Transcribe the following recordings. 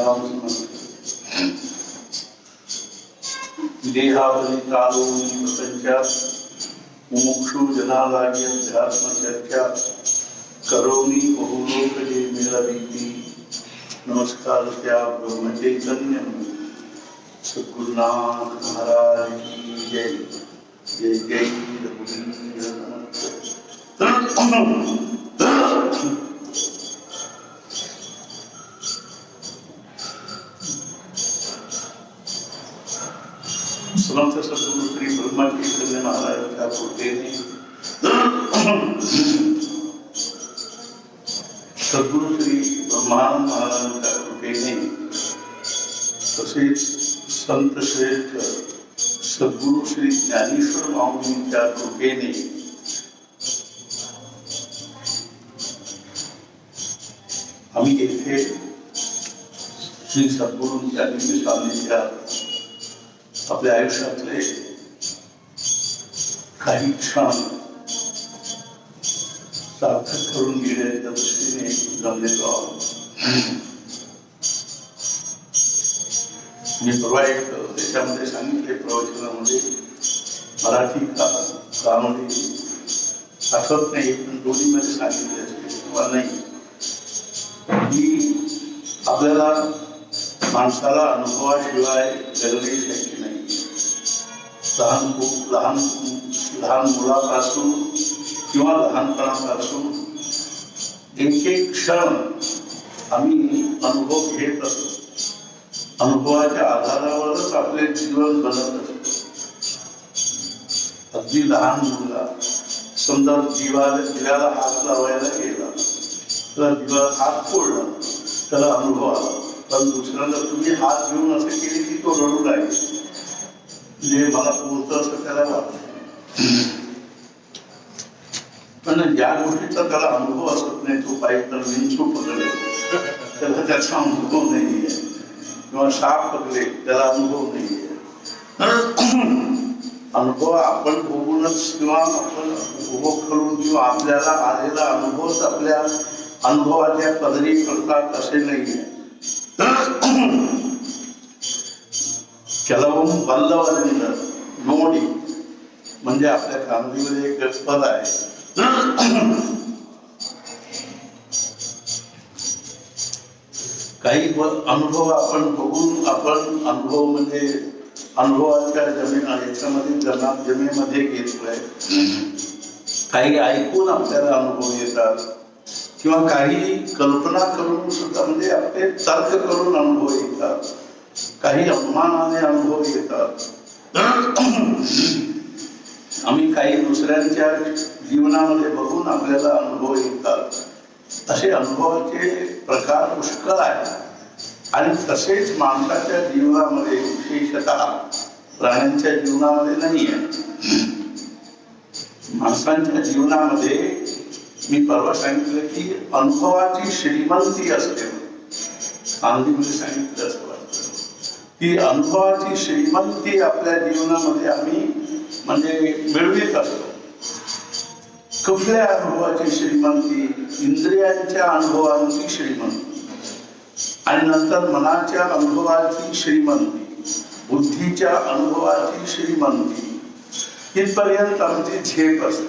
नाम देहावलितालो प्रपंचात मुमुक्षु जनालागी अध्यात्म चर्चा करोनी बहुलोक जे मेरा रीति नमस्कार त्या ब्रह्मचैतन्य सद्गुरुनाथ महाराज की जय जय जय रघुवीर समर्थ सद्गुरु श्री ब्रह्मचैतन्य महाराज त्या कृपेने सद्गुरु श्री ब्रह्मानंद महाराजांच्या कृपेने तसेच संत श्रेष्ठ सद्गुरु श्री ज्ञानेश्वर माऊलींच्या कृपेने आम्ही येथे श्री सद्गुरूंच्या दिव्य सान्निध्यात आपल्या आयुष्यातले काही क्षण सार्थक करून घेण्याच्या दृष्टीने जमलेलो आहोत. मी परवा एक त्याच्यामध्ये सांगितले प्रवचनामध्ये मराठी कामध्ये आठवत नाही पण दोन्हीमध्ये सांगितले असेल किंवा नाही की आपल्याला माणसाला अनुभवाशिवाय जगणे शक्य नाही. लहान मुलापासून किंवा लहानपणापासून एक एक क्षण आम्ही अनुभव घेत असतो. अनुभवाच्या आधारावरच आपले जीवन बनत असतो. अगदी लहान मुलगा समजा दिव्याला हात लावायला गेला तर दिवा हात फोडला त्याला अनुभव आला. पण दुसऱ्यांदा तुम्ही हात घेऊन असं केले की तो रडू लागेल म्हणजे मला पोहतं असं त्याला वाटत. पण ज्या गोष्टीचा त्याला अनुभव असत नाही तो पाईप तर विंचू पकडले त्याला त्याचा अनुभव नाहीये किंवा साप पकडले त्याला अनुभव नाहीये. अनुभव आपण बघूनच किंवा आपण उपभोग करून किंवा आपल्याला आलेला अनुभवच आपल्या अनुभवाच्या पदरी करतात असे नाहीये. ಕೆಲವೊಮ್ಮೆ ಬಲ್ಲವರಿಂದ ನೋಡಿ म्हणजे आपल्या कामगिरीमध्ये एक पद आहे. काही अनुभव आपण बघून आपण अनुभव म्हणजे अनुभवाच्या याच्यामध्ये जमेमध्ये घेतोय. काही ऐकून आपल्याला अनुभव येतात किंवा काही कल्पना करून सुद्धा म्हणजे आपले तर्क करून अनुभव येतात. काही अनुमानाने अनुभव येतात. आम्ही काही दुसऱ्यांच्या जीवनामध्ये बघून आपल्याला अनुभव येतात. असे अनुभवाचे प्रकार पुष्कळ आहेत आणि तसेच माणसाच्या जीवनामध्ये विशेषतः प्राण्यांच्या जीवनामध्ये नाही आहे. माणसांच्या जीवनामध्ये मी परवा सांगितलं की अनुभवाची श्रीमंती असते. आनंदीमध्ये सांगितलं असं वाटतं की अनुभवाची श्रीमंती आपल्या जीवनामध्ये आम्ही म्हणजे मिळवीत असतो. कुठल्या अनुभवाची श्रीमंती? इंद्रियांच्या अनुभवांची श्रीमंती आणि नंतर मनाच्या अनुभवाची श्रीमंती, बुद्धीच्या अनुभवाची श्रीमंती. इथपर्यंत आमची झेप असते.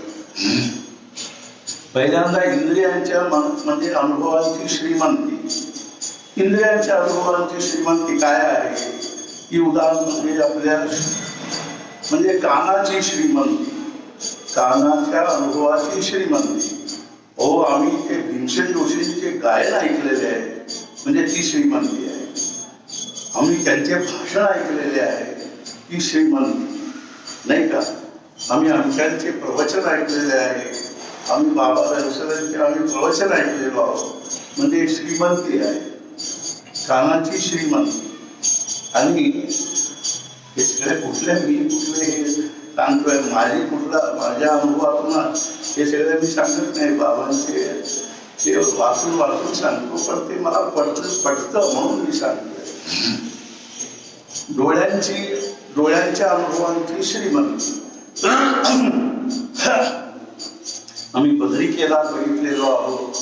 पहिल्यांदा इंद्रियांच्या म्हणजे अनुभवांची श्रीमंती. इंद्रियांच्या अनुभवांची श्रीमंती काय आहे की उदाहरण म्हणजे आपल्या म्हणजे कानाची श्रीमंती, कानाच्या अनुभवाची श्रीमंती. हो आम्ही ते भीमसेन जोशींचे गायन ऐकलेले आहे म्हणजे ती श्रीमंती आहे. आम्ही त्यांचे भाषण ऐकलेले आहे ती श्रीमंती नाही का. आम्ही आमच्यांचे प्रवचन ऐकलेले आहे. आम्ही बाबा दर्शनांचे आम्ही प्रवचन ऐकलेलो आहोत म्हणजे श्रीमंती आहे, कानाची श्रीमंती. आणि हे सगळे कुठले हे सांगतोय माझ्या अनुभवातून हे सगळे मी सांगत नाही. बाबांचे ते वाचून सांगतो पण ते मला पटतं म्हणून मी सांगतोय. डोळ्यांच्या अनुभवांची श्रीमंती. आम्ही बद्रिकेला बघितलेलो आहोत,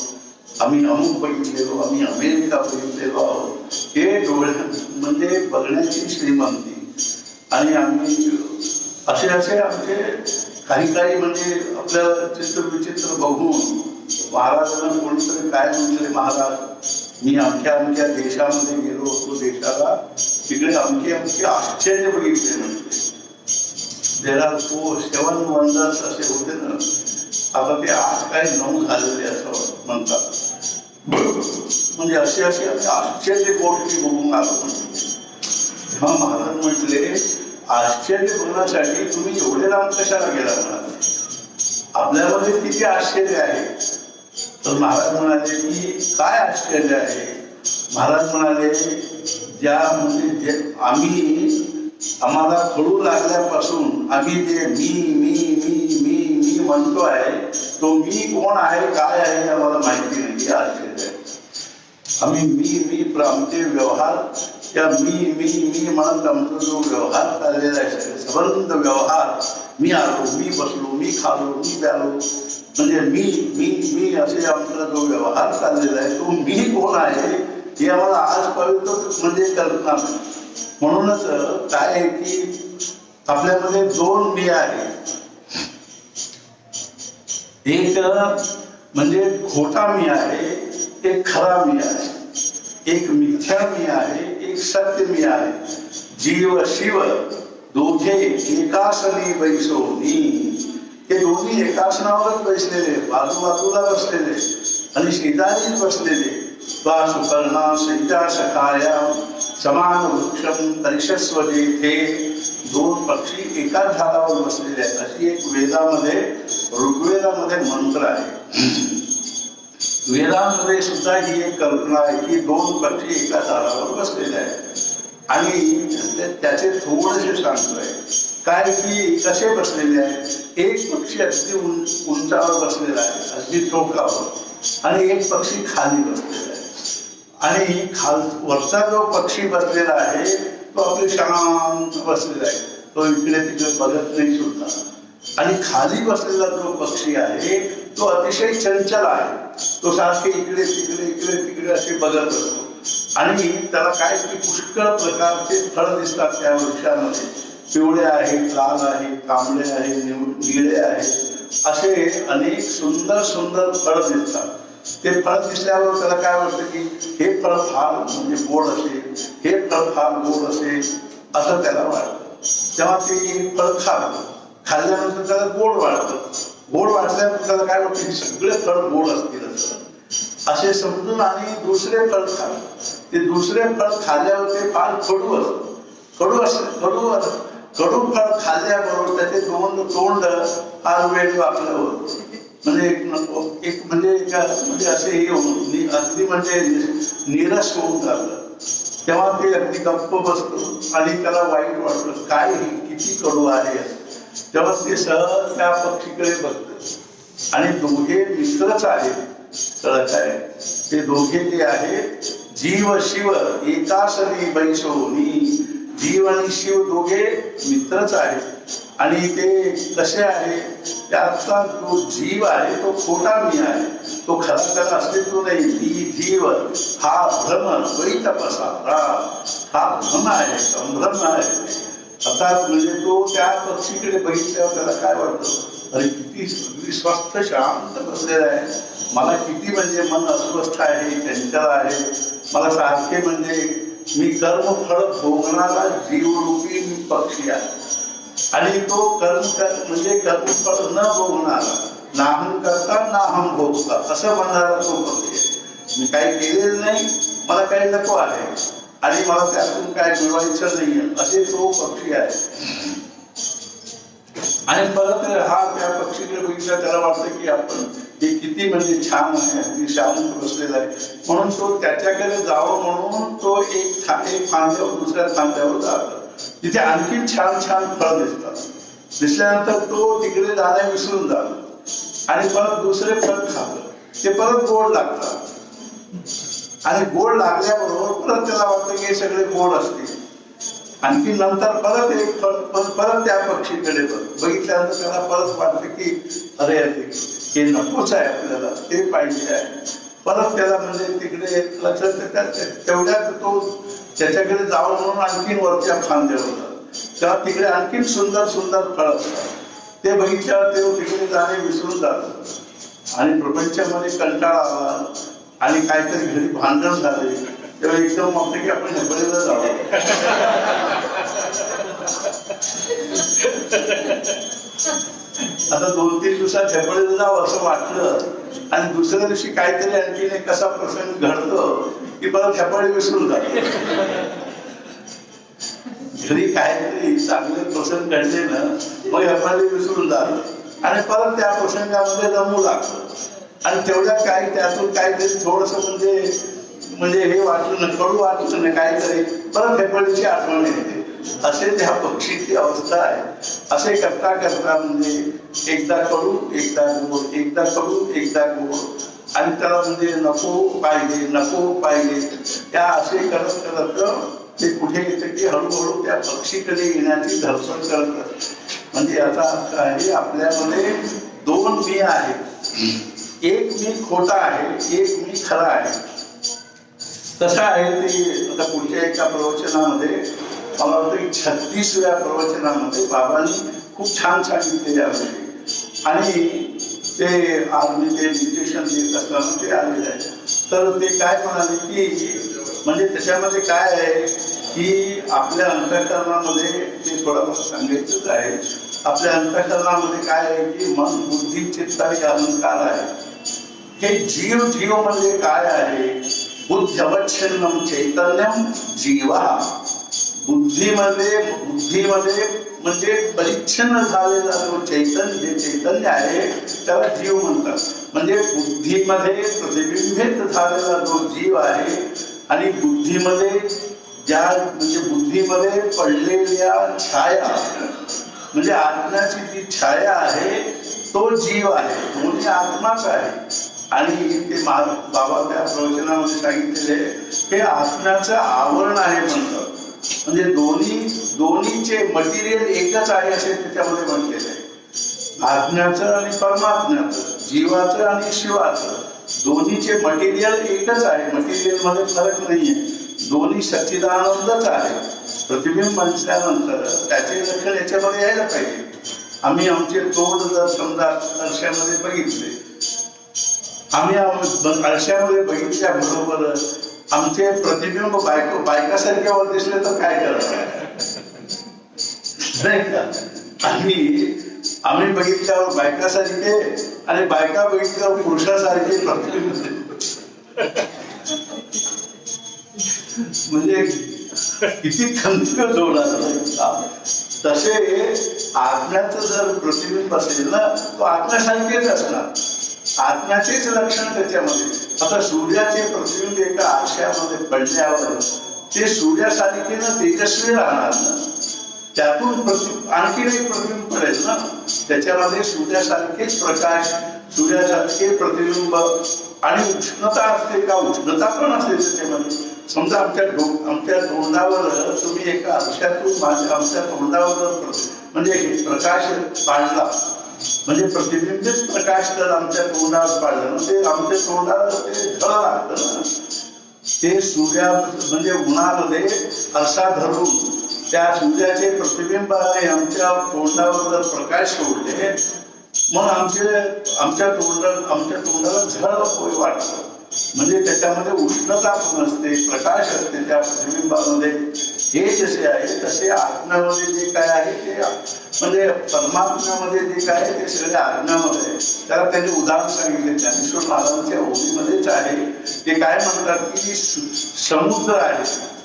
आम्ही अमुक बघितलेलो, आम्ही अमेरिका बघितलेलो आहोत. हे डोळे म्हणजे बघण्याची श्रीमंती. आणि आम्ही असे आमचे काही म्हणजे आपल्याला चित्र विचित्र बघून महाराजांना कोणीतरी काय म्हटले, महाराज मी अमक्या देशामध्ये गेलो होतो, देशाला तिकडे अमके आश्चर्य बघितले म्हणते. देर आर 7 वंडर्स असे होते ना, आता ते 8 काय 9 झालेले असं म्हणतात. म्हणजे असे आश्चर्य गोष्टी बघून आलो म्हणते. तेव्हा महाराज म्हटले आश्चर्य बघण्यासाठी तुम्ही एवढे लांब कशाला गेला म्हणाले, आपल्यामध्ये किती आश्चर्य आहे. तर महाराज म्हणाले की काय आश्चर्य आहे. महाराज म्हणाले जे आम्ही आम्हाला कळू लागल्यापासून आम्ही जे मी म्हणतो आहे, तो मी कोण आहे काय आहे आम्हाला माहिती नाही. आश्चर्य आहे. आम्ही आमचे व्यवहार त्या मी म्हणत आमचा जो व्यवहार चाललेला आहे, संबंध व्यवहार, मी आलो, मी बसलो, मी खालो, मी प्यालो, म्हणजे मी असे आमचा जो व्यवहार चाललेला आहे, तो मी कोण आहे हे आम्हाला आजपर्यंत म्हणजे कल्पना नाही. म्हणूनच काय आहे की आपल्यामध्ये 2 मी आहे. एक म्हणजे खोटा मी आहे, एक खरा मी आहे. एक मिथ्या मी आहे, एक सत्य मी आहे. जीव शिव दोघे एकासनी बैसोनी. हे दोन्ही एकासनावरच बसलेले, बाजूबाजूला बसलेले आणि शेजारीच बसलेले. सुपर्णा संज्ञा सखाया समान वृक्षम परिशस्व जेथे. 2 पक्षी एकाच झाडावर बसलेले आहेत. अशी एक वेदामध्ये ऋग्वेदामध्ये मंत्र आहे. वेदांमध्ये सुद्धा ही एक कल्पना आहे की 2 पक्षी एका झाडावर बसलेले आहेत. आणि त्याचे थोडेसे सांगतोय काय की कसे बसलेले आहेत. एक पक्षी अगदी उंचावर बसलेला आहे, अगदी टोकावर, आणि एक पक्षी खाली बसलेला आहे. आणि वरचा जो पक्षी बसलेला आहे तो आपले शांत बसलेला आहे, तो इकडे तिकडे बघत नाही सुद्धा. आणि खाली बसलेला जो पक्षी आहे तो अतिशय चंचल आहे. तो सारखे इकडे तिकडे असे बघत असतो. आणि त्याला काय की पुष्कळ प्रकारचे फळ दिसतात त्या वृक्षामध्ये. पिवळे आहेत, लाल आहेत, तांबडे आहेत, निळे आहेत, असे अनेक सुंदर फळ दिसतात. ते फळ दिसल्यावर त्याला काय वाटतं की हे फळ फार म्हणजे गोड असेल, हे फळ फार गोड असेल असं त्याला वाटतं. तेव्हा ते फळ खाल्ल्यानंतर त्याला गोड वाटतं. गोड वाटल्यानंतर त्याला काय वाटतं की सगळे फळ गोड असतील असे समजून आणि दुसरे फळ खाल्लं. ते दुसरे फळ खाल्ल्यावर ते फार कडू असतं. कडू फळ खाल्ल्याबरोबर त्याचे तोंड फार वेळ आपलं होतं. म्हणजे असे हे होऊन अगदी म्हणजे निरस होऊन जातं. तेव्हा ते अगदी गप्प बसतो आणि त्याला वाईट वाटतं, काय किती कडू आहे. तेव्हा ते सहज त्या पक्षीकडे बघत आणि दोघे मित्रच आहेत. कळत आहे ते दोघे जे आहेत जीव शिव एकासनी बैसोनी. जीव आणि शिव दोघे मित्रच आहेत. आणि ते कसे आहे, त्याचा जो जीव आहे तो खोटा मी आहे, तो खरा त्याला अस्तित्व नाही. जीव हा भ्रम वैतपसारा, हा भ्रम आहे, संभ्रम आहे. अर्थात म्हणजे तो त्या पक्षीकडे बघितल्यावर त्याला काय वाटतं, अरे किती स्वस्थ शांत बसलेला आहे. मला किती म्हणजे मन अस्वस्थ आहे, चंचल आहे. मला सारखे म्हणजे मी कर्मफळ भोगणारा जीवरूपी पक्षी आहे. आणि तो कर्मफळ न भोगणारा, नाहम करता नाहम भोगता असं म्हणणारा तो पक्षी आहे. मी काही केलेलं नाही, मला काही नको आहे आणि मला त्यातून काय मिळवायचं नाहीये असे तो पक्षी आहे. आणि परत हा त्या पक्षीकडे बघितलं त्याला वाटतं की आपण हे किती म्हणजे छान आहे, अगदी शांत बसलेला आहे. म्हणून तो त्याच्याकडे जावं म्हणून तो एक खांद्यावर दुसऱ्या खांद्यावर जातो. तिथे आणखी छान फळ दिसतात. दिसल्यानंतर तो तिकडे जाण्या विसरून जातो आणि परत दुसरे फळ खातं. ते परत गोड लागतात आणि गोड लागल्याबरोबर परत त्याला वाटतं की हे सगळे गोड असतील. आणखी नंतर परत एक परत त्या पक्षीकडे बघितल्यानंतर त्याला परत वाटतं की अरे हे नकोच आहे, आपल्याला ते पाहिजे आहे. परत त्याला म्हणजे तिकडे लक्षात तेवढ्यात तो त्याच्याकडे जावं म्हणून आणखीन वरच्या फांद्या होतात, तेव्हा तिकडे आणखीन सुंदर सुंदर फळ असतात. ते बघितल्यावर ते तिकडे जाणे विसरून जातात आणि प्रपंचामध्ये कंटाळा आला आणि काहीतरी घरी भांडण झाले तेव्हा एकदम वाटतं की आपण हेबळीला जावं. आता 2-3 दिवसात हेबळीला जावं असं वाटलं आणि दुसऱ्या दिवशी काहीतरी आणखीन एक कसा प्रसंग घडतो की परत हेबळी विसरून जातो. घरी काहीतरी चांगले प्रसंग घडले ना मग हेबळी विसरून जात आणि परत त्या प्रसंगामध्ये रमू लागतं आणि तेवढ्या काही त्यातून काहीतरी थोडस म्हणजे हे वाटलं ना, कडू वाटलं ना काहीतरी परत हेबळीची आठवण येते. असे त्या पक्षीची अवस्था आहे. असे करता करता म्हणजे एकदा कडू एकदा गोड, एकदा कडू एकदा गोड आणि त्याला म्हणजे नको पाहिजे त्या असे करत करत ते कुठे येते की हळूहळू त्या पक्षीकडे येण्याची धडपड करत. म्हणजे याचा अर्थ आहे आपल्यामध्ये 2 मी आहेत, एक मी खोटा आहे, एक मी खरा आहे. तसं आहे ते आता पुढच्या एका प्रवचनामध्ये मला वाटतं की 36व्या प्रवचनामध्ये बाबांनी खूप छान सांगितलेले आहे आणि ते आज मी ते डिस्कशन देत असताना ते आलेले आहे. तर ते काय म्हणाले की म्हणजे त्याच्यामध्ये काय आहे की आपल्या अंतःकरणामध्ये ते थोडं सांगायचंच आहे. आपल्या अंतःकरणामध्ये काय आहे की मन, बुद्धी, चित्त आणि अहंकार आहे. हे जीव म्हणजे काय आहे? बुद्ध्यवच्छिन्नम चैतन्यम जीवा. बुद्धीमध्ये म्हणजे परिच्छिन्न झालेला जो चैतन्य आहे त्याला जीव म्हणतात. म्हणजे बुद्धीमध्ये प्रतिबिंबित झालेला जो जीव आहे आणि बुद्धीमध्ये पडलेल्या छाया म्हणजे आत्म्याची जी छाया आहे तो जीव आहे. दोन्ही आत्माच आहे. आणि ते बाबा त्या प्रवचनामध्ये सांगितलेले हे आत्म्याचं आवरण आहे म्हणतात. म्हणजे दोन्हीचे मटेरियल एकच आहे असे त्याच्यामध्ये म्हटलेलं आहे. आत्म्याचं आणि परमात्म्याचं, जीवाचं आणि शिवाचं दोन्हीचे मटेरियल एकच आहे. मटेरियल मध्ये फरक नाहीये. दोन्ही सच्चिदानंदच आहे. प्रतिबिंब म्हटल्यानंतर त्याचे लक्षण याच्यामध्ये यायला पाहिजे. आम्ही आमचे तोंड जर समजा आरशामध्ये बघितले, आम्ही आरशामध्ये बघितल्याबरोबर आमचे प्रतिबिंब बायकासारख्यावर दिसले तर काय करायचं नाही का? आम्ही बघितल्यावर बायकासारखे आणि बायका बघितल्यावर पुरुषासारखे प्रतिबिंब म्हणजे किती खंत होणार. तसे आत्म्याचं जर प्रतिबिंब असेल ना तो आत्म्यासारखेच असणार. आत्म्याचेच लक्षण त्याच्यामध्ये. आता सूर्याचे प्रतिबिंब एका आरशामध्ये पडल्यावर ते सूर्यासारखे ना तेजस्वी राहणार ना. त्यातून आणखी एक प्रतिबिंब पडेल ना. त्याच्यामध्ये सूर्यासारखेच प्रकाश, सूर्यासारखे प्रतिबिंब आणि उष्णता असते का? उष्णता पण असते त्याच्यामध्ये. समजा आमच्या तोंडावर तुम्ही एका आरशातून आमच्या तोंडावर म्हणजे प्रकाश पाडला म्हणजे प्रतिबिंबित प्रकाश जर आमच्या तोंडावर पाडलं ना ते आमच्या तोंडावर ते झळ लागतं ना. ते सूर्या म्हणजे उन्हामध्ये आरसा धरून त्या सूर्याचे प्रतिबिंबाने आमच्या तोंडावर जर प्रकाश सोडले मग आमच्या तोंडाला झळ वाटतं. म्हणजे त्याच्यामध्ये उष्णता पण असते, प्रकाश असते त्या प्रतिबिंबामध्ये. हे जसे आहे तसे आत्म्यामध्ये जे काय आहे ते म्हणजे परमात्म्यामध्ये जे काय आहे ते सगळ्या आत्म्यामध्ये. त्याला त्यांनी उदाहरण सांगितले ज्ञानेश्वर महाराजांच्या ओळीमध्येच आहे. ते काय म्हणतात की समुद्र आहे.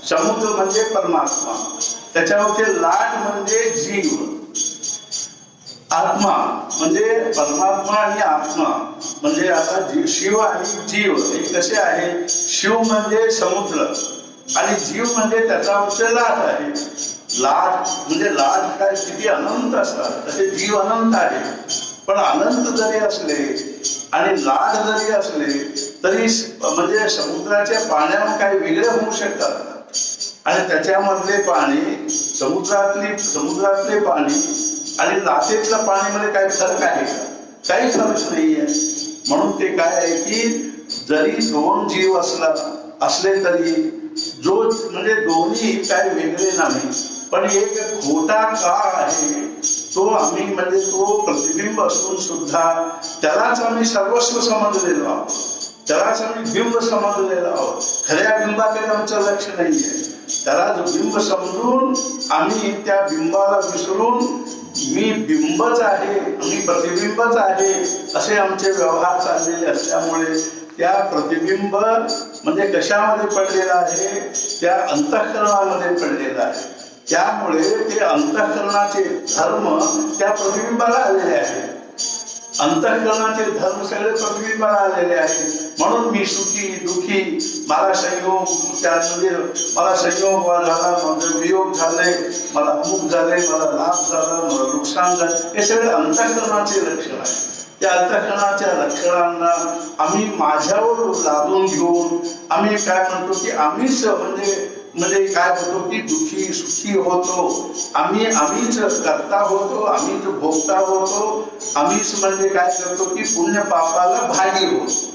समुद्र म्हणजे परमात्मा, त्याच्यावरचे लाट म्हणजे जीव. आत्मा म्हणजे परमात्मा आणि आत्मा म्हणजे आता शिव आणि जीव हे कसे आहे? शिव म्हणजे समुद्र आणि जीव म्हणजे त्याच्यावरचे लाट आहे. लाट म्हणजे लाट काय किती अनंत असतात तसे जीव अनंत आहे. पण अनंत जरी असले आणि लाट जरी असले तरी म्हणजे समुद्राच्या पाण्यावर काही वेगळे होऊ शकतात आणि त्याच्यामधले पाणी समुद्रातले पाणी आणि लाटेतल्या पाण्यामध्ये काही फरक आहे का? काही फरक नाहीये. म्हणून ते काय आहे की जरी दोन जीव असले तरी जो म्हणजे दोन्ही काही वेगळे नाही, पण एक खोटा काळ आहे तो आम्ही म्हणजे तो प्रतिबिंब असून सुद्धा त्यालाच आम्ही सर्वस्व समजलेलो आहोत, त्यालाच आम्ही बिंब समजलेलो आहोत. खऱ्या बिंबाकडे आमचं लक्ष नाहीये. त्याला जो बिंब समजून आम्ही त्या बिंबाला विसरून मी बिंबच आहे, मी प्रतिबिंबच आहे असे आमचे व्यवहार चाललेले असल्यामुळे त्या प्रतिबिंब म्हणजे कशामध्ये पडलेला आहे, त्या अंतःकरणामध्ये पडलेला आहे. त्यामुळे ते अंतःकरणाचे धर्म त्या प्रतिबिंबाला आलेले आहेत. अंतःकरणाचे धर्म सगळे प्रतिबिंबाला आलेले आहेत. म्हणून मी सुखी दुखी, मला संयोग त्यामध्ये मला संयोग झाला, माझं वियोग झाले, मला अमुक झाले, मला लाभ झाला, मला नुकसान झालं, हे सगळे अंतःकरणाचे लक्षण आहे. त्या अंतःकरणाच्या लक्षणांना आम्ही माझ्यावर लादून घेऊन आम्ही काय म्हणतो की आम्हीच म्हणजे काय होतो की दुखी सुखी होतो, आम्हीच करता होतो, आम्हीच भोगता होतो, आम्हीच म्हणजे काय करतो की पुण्य पापाला भागी होतो.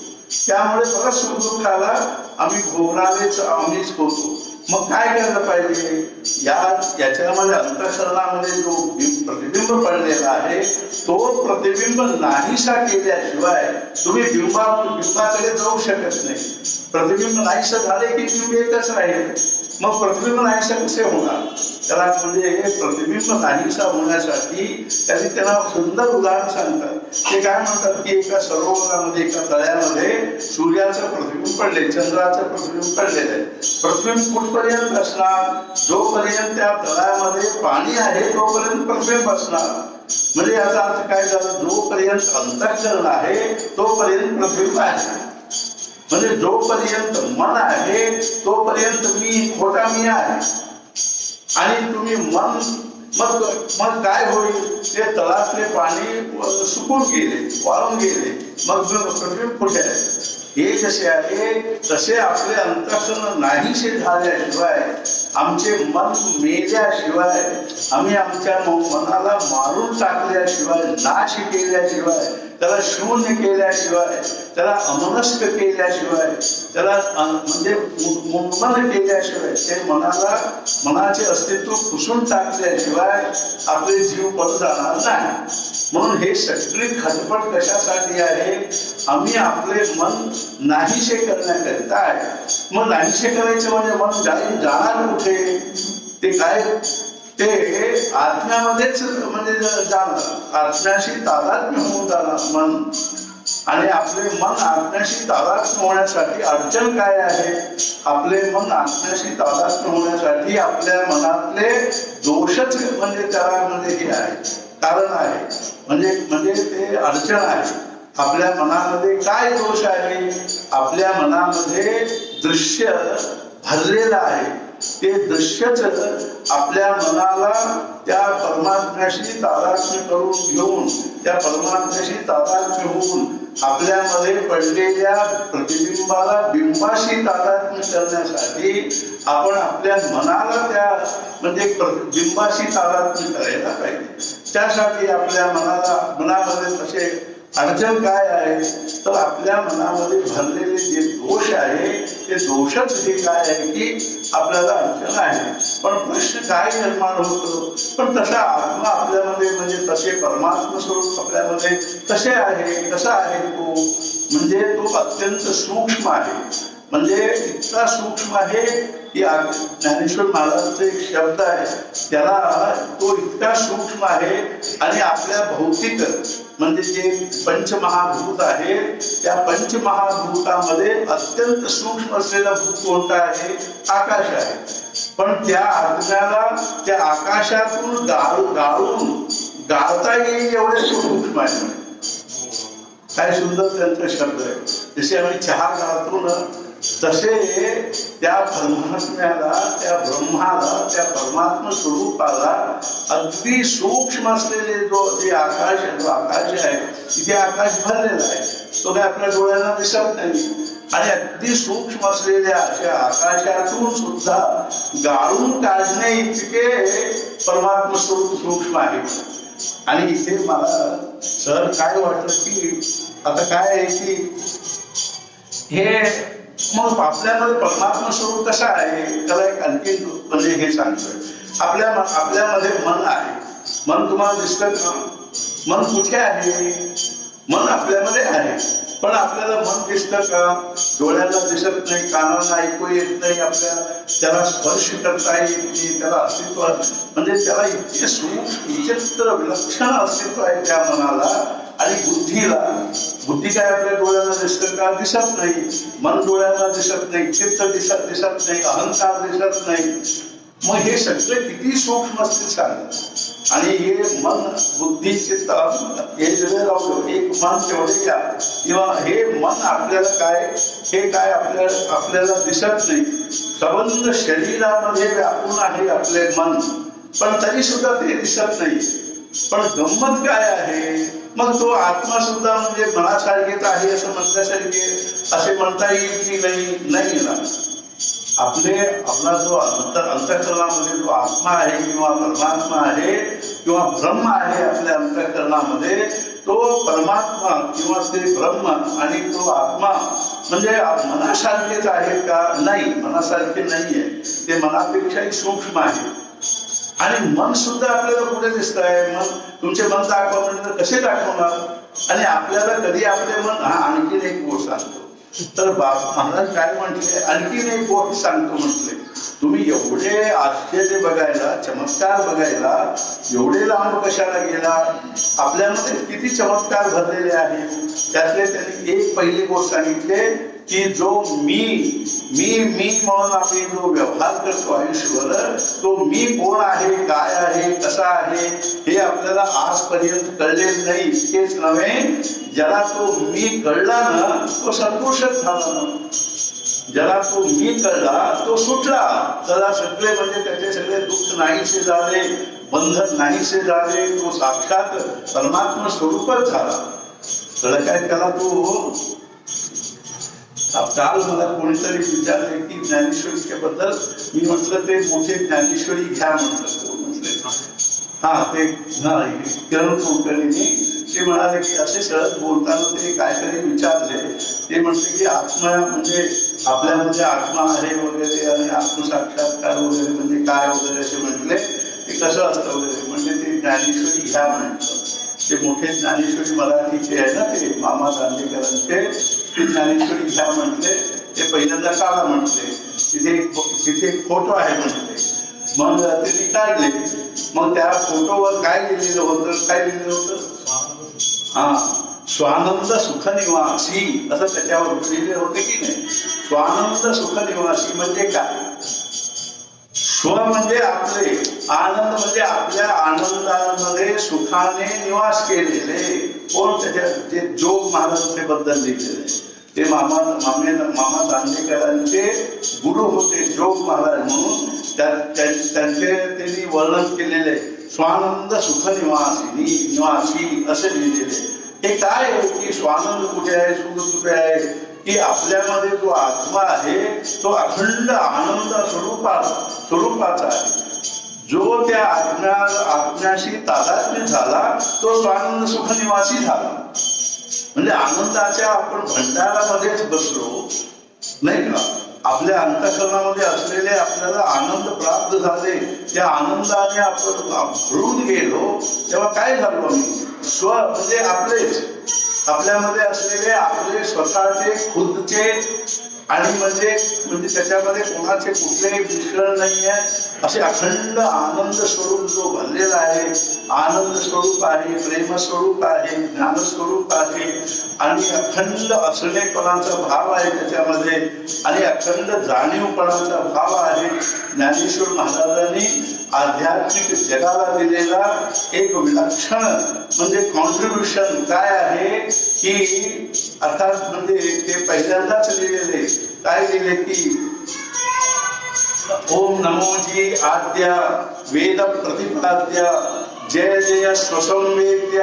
त्यामुळे बघा सुखदुःखाला आम्ही भोगणारेच आम्हीच होतो. मग काय करायला पाहिजे, याच्यामध्ये अंतःकरणामध्ये जो प्रतिबिंब पडलेला आहे तो प्रतिबिंब नाहीसा केल्याशिवाय तुम्ही बिंबाकडे जाऊ शकत नाही. प्रतिबिंब नाहीसा झाले की बिंब एकच राहील. मग प्रतिबिंब नाहीसा कसे होणार, त्याला म्हणजे प्रतिबिंब नाहीसा होण्यासाठी त्यांना सुंदर उदाहरण सांगतात. ते काय म्हणतात की एका सरोवरामध्ये एका तळ्यामध्ये सूर्याचं प्रतिबिंब पडले, चंद्राचं प्रतिबिंब पडलेलं आहे. प्रतिबिंब कुठपर्यंत असणार, जोपर्यंत त्या तळ्यामध्ये पाणी आहे तोपर्यंत प्रतिबिंब असणार. म्हणजे याचा अर्थ काय झाला, जोपर्यंत अंतःकरण आहे तोपर्यंत प्रतिबिंब आहे. म्हणजे जोपर्यंत मन आहे तोपर्यंत मी खोटा मी आहे. आणि तुम्ही मन मग काय होईल, ते तळातले पाणी सुकून गेले, वाळून गेले, मग प्रतिबिंब कुठे आहे. हे जसे आहे तसे आपले अंतःकरण नाहीसे झाल्याशिवाय, आमचे मन मेल्याशिवाय, आम्ही आमच्या मनाला मारून टाकल्याशिवाय, नाश केल्याशिवाय, त्याला शून्य केल्याशिवाय, त्याला अमनस्क केल्याशिवाय, त्याला म्हणजे मुन्मन केल्याशिवाय, ते मनाचे अस्तित्व पुसून टाकल्याशिवाय आपले जीव परत जाणार नाही. म्हणून हे सगळी खटपट कशासाठी आहे, आम्ही आपले मन नाहीसे करण्याकरिता आहे. मग नाहीसे करायचे म्हणजे मन जाणार कुठे, ते काय, ते आत्म्यामध्येच म्हणजे जाणार, आत्म्याशी तादात्म्य होऊन जाणार मन. आणि आपले मन आत्म्याशी तादात्म्य होण्यासाठी अडचण काय आहे, आपले मन आत्म्याशी तादात्म्य होण्यासाठी आपल्या मनातले दोषच म्हणजे त्याला म्हणजे हे आहे, कारण आहे, म्हणजे ते अडचण आहे. आपल्या मनामध्ये काय दोष आहे, आपल्या मनामध्ये दृश्य भरलेलं आहे. ते दृश्यच आपल्या मनाला त्या परमात्म्याशी तादात्म्य करून घेऊन, त्या परमात्म्याशी तादात्म्य होऊन आपल्यामध्ये पडलेल्या प्रतिबिंबाला बिंबाशी तादात्म्य करण्यासाठी आपण आपल्या मनाला त्या म्हणजे बिंबाशी तादात्म्य करायला पाहिजे. त्यासाठी आपल्या मनामध्ये तसे अडचण काय आहे, तर आपल्या मनामध्ये भरलेले जे दोष आहे ते दोषच हे काय आहे की आपल्याला अडचण आहे. पण प्रश्न काय निर्माण होतो, पण तसा आत्मा आपल्यामध्ये म्हणजे तसे परमात्मा स्वरूप आपल्यामध्ये कसे आहे, कसा आहे तो, म्हणजे तो अत्यंत सूक्ष्म आहे. म्हणजे इतका सूक्ष्म आहे की ज्ञानेश्वर महाराजांचा एक शब्द आहे, त्याला तो इतका सूक्ष्म आहे. आणि आपल्या भौतिक म्हणजे जे पंचमहाभूत आहे, त्या पंचमहाभूतामध्ये अत्यंत सूक्ष्म असलेलं भूत कोणतं आहे, आकाश आहे. पण त्या आत्म्याला त्या आकाशातून गाळता येईल एवढे सूक्ष्म आहे. काय सुंदर त्यांचा शब्द आहे. जसे आम्ही चहा गाळतो ना, तसे त्या परमात्म्याला, त्या ब्रह्माला, त्या परमात्मा स्वरूपाला अगदी सूक्ष्म असलेले जे आकाश आहे, तिथे आकाश भरलेला आहे, तो काय आपल्या डोळ्यांना दिसत नाही. आणि अगदी सूक्ष्म असलेल्या अशा आकाशातून सुद्धा गाळून काढणे इतके परमात्मा स्वरूप सूक्ष्म आहे. आणि इथे मला सर काय वाटलं की आता काय आहे की हे मग आपल्यामध्ये परमात्मा स्वरूप कसा आहे त्याला एक आणखी म्हणजे हे सांगतोय. आपल्यामध्ये मन आहे. मन तुम्हाला दिसतं का? मन कुठे आहे? मन आपल्यामध्ये आहे, पण आपल्याला मन दिसतं का? डोळ्याला दिसत नाही, कानाला ऐकू येत नाही, त्याला स्पर्श करता येत नाही, त्याला अस्तित्व म्हणजे त्याला इतके सूक्ष्म विचित्र विलक्षण अस्तित्व आहे त्या मनाला. आणि बुद्धी काय आपल्या डोळ्याला दिसतं का? दिसत नाही. मन डोळ्याला दिसत नाही, चित्त दिसत नाही, अहंकार दिसत नाही. मग हे सगळे किती सूक्ष्म असतील सांगा. आणि हे मन बुद्धी चित्त हे सगळे राहू एक मन तेवढे घ्या, किंवा हे मन आपल्याला काय हे काय आपल्याला दिसत नाही. संबंध शरीरामध्ये व्यापून आहे आपले मन, पण तरी सुद्धा ते दिसत नाही. पण गंमत काय आहे, मग तो आत्मा सुद्धा म्हणजे मनासारखेच आहे असं म्हणण्यासारखे असे म्हणता येईल की नाही ना. आपला जो अंतःकरणामध्ये जो आत्मा आहे किंवा परमात्मा आहे किंवा ब्रह्म आहे आपल्या अंतःकरणामध्ये, तो परमात्मा किंवा ते ब्रह्म आणि तो आत्मा म्हणजे मनासारखेच आहे का? नाही, मनासारखे नाहीये. ते मनापेक्षाही सूक्ष्म आहे. आणि मन सुद्धा आपल्याला कुठे दिसत आहे? मन तुमचे मन दाखवा म्हणजे कसे दाखवणार? आणि आपल्याला कधी आपले मन आणखीन एक गोष्ट सांगतो. तर महाराज काय म्हटले, आणखीन एक गोष्ट सांगतो म्हटले. तुम्ही एवढे आश्चर्य बघायला, चमत्कार बघायला एवढे लांब कशाला गेला? आपल्यामध्ये किती चमत्कार भरलेले आहेत. त्यातले त्यांनी एक पहिली गोष्ट सांगितले की जो मी म्हणून आम्ही जो व्यवहार करतो आयुष्यभर, तो मी कोण आहे, काय आहे, कसा आहे हे आपल्याला आजपर्यंत कळलेलं नाही. इतकेच नव्हे, ज्याला तो मी कळला ना तो संतोषच झाला ना. ज्याला तो मी कळला तो सुटला. त्याला सगळे म्हणजे त्याचे सगळे दुःख नाहीसे झाले, बंधन नाहीसे झाले. तो साक्षात परमात्मा स्वरूपच झाला. तर काय त्याला तो काल मला कोणीतरी विचारले की ज्ञानेश्वरीच्या बद्दल. मी म्हटलं ते मोठे ज्ञानेश्वरी घ्या म्हटलं. ते किरण कुलकर्णींनी ते म्हणाले की असे सहज बोलताना ते काहीतरी विचारले. ते म्हटले की आत्मा म्हणजे आपल्यामध्ये आत्मा आहे वगैरे आणि आत्मसाक्षात्कार वगैरे म्हणजे काय वगैरे असे म्हटले. ते कसं असतं वगैरे म्हणजे ते ज्ञानेश्वरी घ्या म्हटलं. ते मोठे ज्ञानेश्वरी मराठीचे आहे ना, ते मामा दांडेकरांचे, ते ज्ञानेश्वरी घ्या म्हटले. ते पहिल्यांदा काढा म्हटले. तिथे एक फोटो आहे म्हटले. मग त्यांनी काढले. मग त्या फोटोवर काय लिहिलेलं होतं? स्वानंद सुखनिवासी असं त्याच्यावर लिहिले होते की नाही. स्वानंद सुखनिवासी म्हणजे काय? स्व म्हणजे आपले, आनंद म्हणजे आपल्या आनंदामध्ये सुखाने निवास केलेले. कोण? त्याच्या जोग महाराजांचे बद्दल लिहिलेले. ते मामा दांडेकरांचे गुरु होते जोग महाराज म्हणून. त्यांचे त्यांनी वर्णन केलेले स्वानंद सुख निवासी असे लिहिलेले. हे काय आहे की स्वानंद कुठे आहे, सुख कुठे आहे? की आपल्यामध्ये जो आत्मा आहे तो अखंड आनंद स्वरूपाचा आहे. जो त्या आत्म्याशी तादात्म्य झाला तो स्वानंद सुख निवासी झाला. म्हणजे आनंदाच्या आपण भंडारामध्येच बसलो नाही का. आपल्या अंतःकरणामध्ये असलेले आपल्याला आनंद प्राप्त झाले. त्या आनंदाने आपण भरून गेलो तेव्हा काय झालो आम्ही? स्व म्हणजे आपलेच, आपल्यामध्ये असलेले आपले स्वतःचे खुदचे आणि म्हणजे त्याच्यामध्ये कोणाचे कुठलेही मिश्रण नाही आहे असे अखंड आनंद स्वरूप जो भरलेला आहे. आनंद स्वरूप आहे, प्रेम स्वरूप आहे, ज्ञान स्वरूप आहे आणि अखंड असलेपणाचा भाव आहे त्याच्यामध्ये आणि अखंड जाणीवपणाचा भाव आहे. ज्ञानेश्वर महाराजांनी आध्यात्मिक जगाला दिलेला एक विलक्षण म्हणजे कॉन्ट्रीब्युशन काय आहे की अर्थात म्हणजे ते पहिल्यांदाच लिहिलेले काय लिहिले की ओम नमोजी आद्या वेद प्रतिपाद्य जय जय स्वसंवेद्य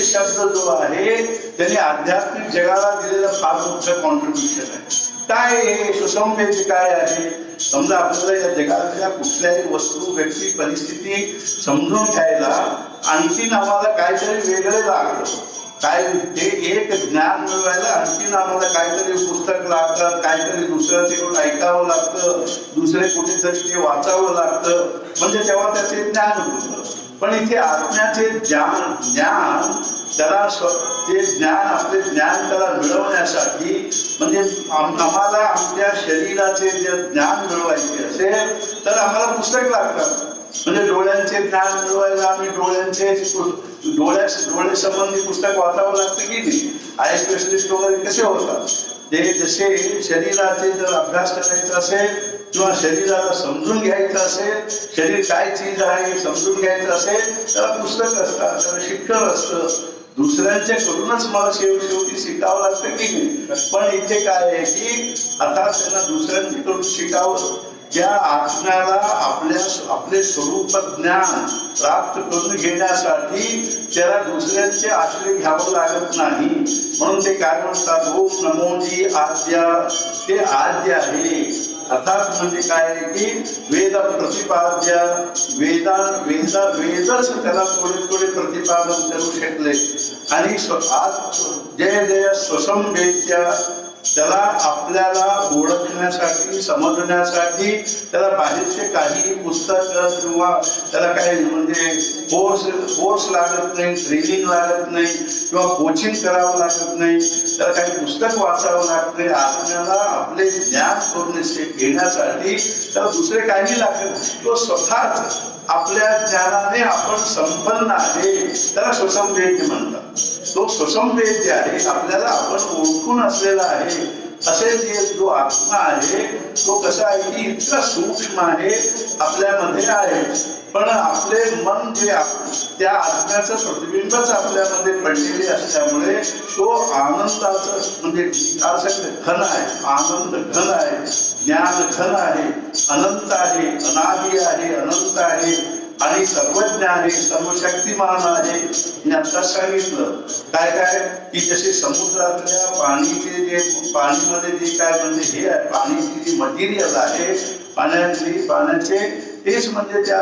शब्द जो आहे त्याने आध्यात्मिक जगाला दिलेलं फार मोठं कॉन्ट्रीब्युशन आहे. काय हे सुसंवेद्य काय आहे? समजा आपल्याला या जगातल्या कुठल्याही वस्तू, व्यक्ती, परिस्थिती समजून घ्यायला आणखीन आम्हाला काहीतरी वेगळे लागलं काय ते एक ज्ञान मिळवायला आणखीन आम्हाला काहीतरी पुस्तक लागतात, काहीतरी दुसरं तिकडून ऐकावं लागतं, दुसरे कुठेतरी ते वाचावं लागतं, म्हणजे तेव्हा त्याचे ज्ञान होतं. पण इथे आत्म्याचे ज्ञान त्याला ते ज्ञान आपले ज्ञान त्याला मिळवण्यासाठी म्हणजे आम्हाला आमच्या शरीराचे जे ज्ञान मिळवायचे असेल तर आम्हाला पुस्तक लागतात. म्हणजे डोळ्यांचे ज्ञान मिळवायला आम्ही डोळे संबंधी पुस्तक वाचावं लागतं की नाही. आय स्पेशलिस्ट वगैरे कसे होतात ते जसे शरीराचे जर अभ्यास करायचा असेल किंवा शरीराला समजून घ्यायचं असेल, शरीर काय चीज आहे समजून घ्यायचं असेल त्याला पुस्तक असतात, त्याला शिक्षण असतं. दुसऱ्यांच्या कडूनच मला शेवटी शिकावं लागतं की नाही. पण इथे काय आहे की आता त्यांना दुसऱ्यांकडून शिकावं, त्या आत्म्याला आपले स्वरूप ज्ञान प्राप्त करून घेण्यासाठी त्याला दुसऱ्यांचे आश्रय घ्यावं लागत नाही. म्हणून ते काय म्हणतात, ओम नमोजी आद्या, ते आद्य आहे. अर्थात म्हणजे काय आहे की वेद प्रतिपाद्य, वेदच त्याला थोडे प्रतिपादन करू शकले. आणि जय जय स्वसंवेद्य, त्याला आपल्याला ओळखण्यासाठी समजण्यासाठी त्याला बाहेरचे काही पुस्तक किंवा त्याला काही म्हणजे कोर्स लागत नाही, ट्रेनिंग लागत नाही किंवा कोचिंग करावं लागत नाही, त्याला काही पुस्तक वाचावं लागत नाही. आत्म्याला आपले ज्ञान करून घेण्यासाठी त्याला दुसरे काही लागत नाही. तो स्वतःच आपल्या ज्ञानाने आपण संपन्न आहे, त्याला स्वसंवेद्य म्हणतात. तो स्वसंवेद्य आहे, आपल्याला आपण ओळखून असलेला आहे. असे जो आत्मा आहे तो कसा आहे की इतका सूक्ष्म आहे, आपल्यामध्ये आहे. पण आपले मन जे त्या आत्म्याचं प्रतिबिंबच आपल्यामध्ये पडलेले असल्यामुळे तो आनंदाचं म्हणजे घन आहे, आनंद घन आहे, ज्ञान घन आहे, अनंत आहे, अनादि आहे, अनंत आहे आणि सर्वज्ञ आहे, सर्वशक्तिमान आहे. मी आता सांगितलं काय काय की जसे समुद्रातल्या पाणीमध्ये जे काय म्हणजे हे आहे, पाणीची जी मटेरियल आहे, पाण्याचे तेच म्हणजे त्या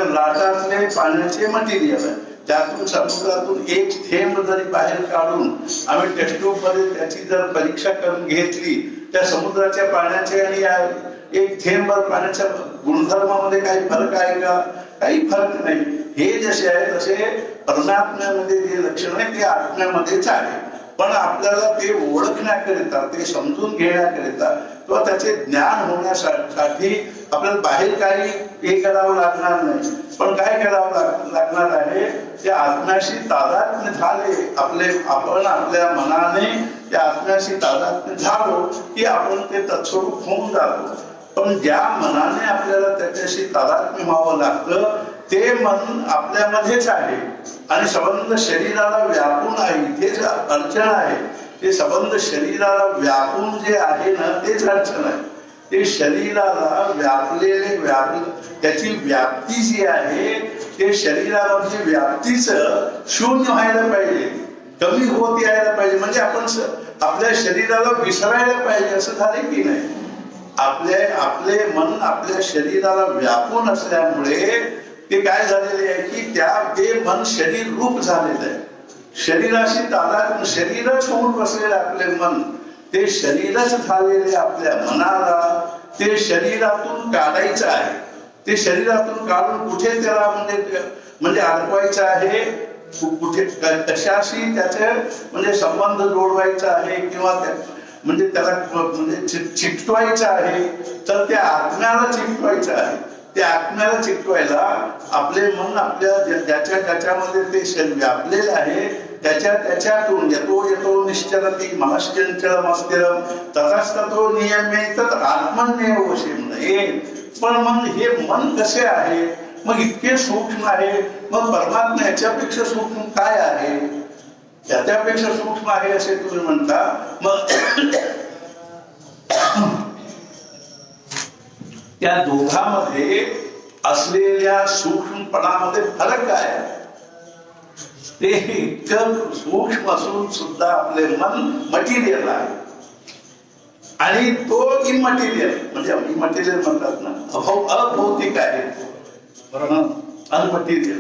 लाटातले पाण्याचे मटेरियल आहे. त्यातून समुद्रातून एक थेंब जरी बाहेर काढून आम्ही टेस्टट्यूब मध्ये त्याची जर परीक्षा करून घेतली, त्या समुद्राच्या पाण्याचे आणि एक थेंब पाण्याच्या गुणधर्मामध्ये काही फरक आहे का? काही फरक नाही. हे जसे आहे तसे परमात्म्यामध्ये जे लक्षण आहे ते आत्म्यामध्येच आहे. पण आपल्याला ते ओळखण्याकरिता, ते समजून घेण्याकरिता किंवा त्याचे ज्ञान होण्यासाठी आपल्याला बाहेर काही हे करावं लागणार नाही. पण काय करावं लागणार आहे, त्या आत्म्याशी तादात्म्य झाले आपण आपल्या मनाने त्या आत्म्याशी तादात्म्य झालो की आपण ते तत्स्वरूप होऊन जातो. पण ज्या मनाने आपल्याला त्याच्याशी तादात्म्य व्हावं लागतं ते मन आपल्यामध्येच आहे आणि संबंध शरीराला व्यापून आहे. इथेच अडचण आहे. ते संबंध शरीराला व्यापून जे आहे ना तेच अडचण आहे. ते शरीराला त्याची व्याप्ती जी आहे ते शरीरामध्ये व्याप्तीच शून्य व्हायला पाहिजे, कमी होत यायला पाहिजे. म्हणजे आपण आपल्या शरीराला विसरायला पाहिजे असं झाले की नाही. आपले मन आपल्या शरीराला व्यापून असल्यामुळे ते काय झालेले आहे की ते मन शरीर रूप झालेलं आहे. शरीराशी तादात्म्य, शरीरच होऊन बसलेलं आपले मन, ते शरीरच झालेले आपल्या मनाला ते शरीरातून काढायचं आहे. ते शरीरातून काढून कुठे त्याला म्हणजे अडकवायचं आहे, कुठे कशाशी त्याचे म्हणजे संबंध जोडवायचा आहे किंवा म्हणजे त्याला म्हणजे चिकटवायचं आहे. तर त्या आत्म्याला चिकटवायचं आहे. त्या आत्म्याला चिकटवायला आपले मन आपल्या ज्याच्यामध्ये ते व्यापलेलं आहे त्याच्यातून येतो निश्चलती मनश्चंचलमस्थिरं ततस्ततो नियम्येत आत्मन्येव वशेन. पण मग हे मन कसे आहे, मग इतके सूक्ष्म आहे, मग परमात्मा याच्यापेक्षा सूक्ष्म काय आहे, त्याच्यापेक्षा सूक्ष्म आहे असे तुम्ही म्हणता. मग त्या दोघांमध्ये असलेल्या सूक्ष्मपणामध्ये फरक आहे. ते इतकं सूक्ष्म असून सुद्धा आपले मन मटेरियल आहे आणि तो इमटेरियल म्हणजे इमटेरियल म्हणतात ना, अभौतिक आहे, अनमटेरियल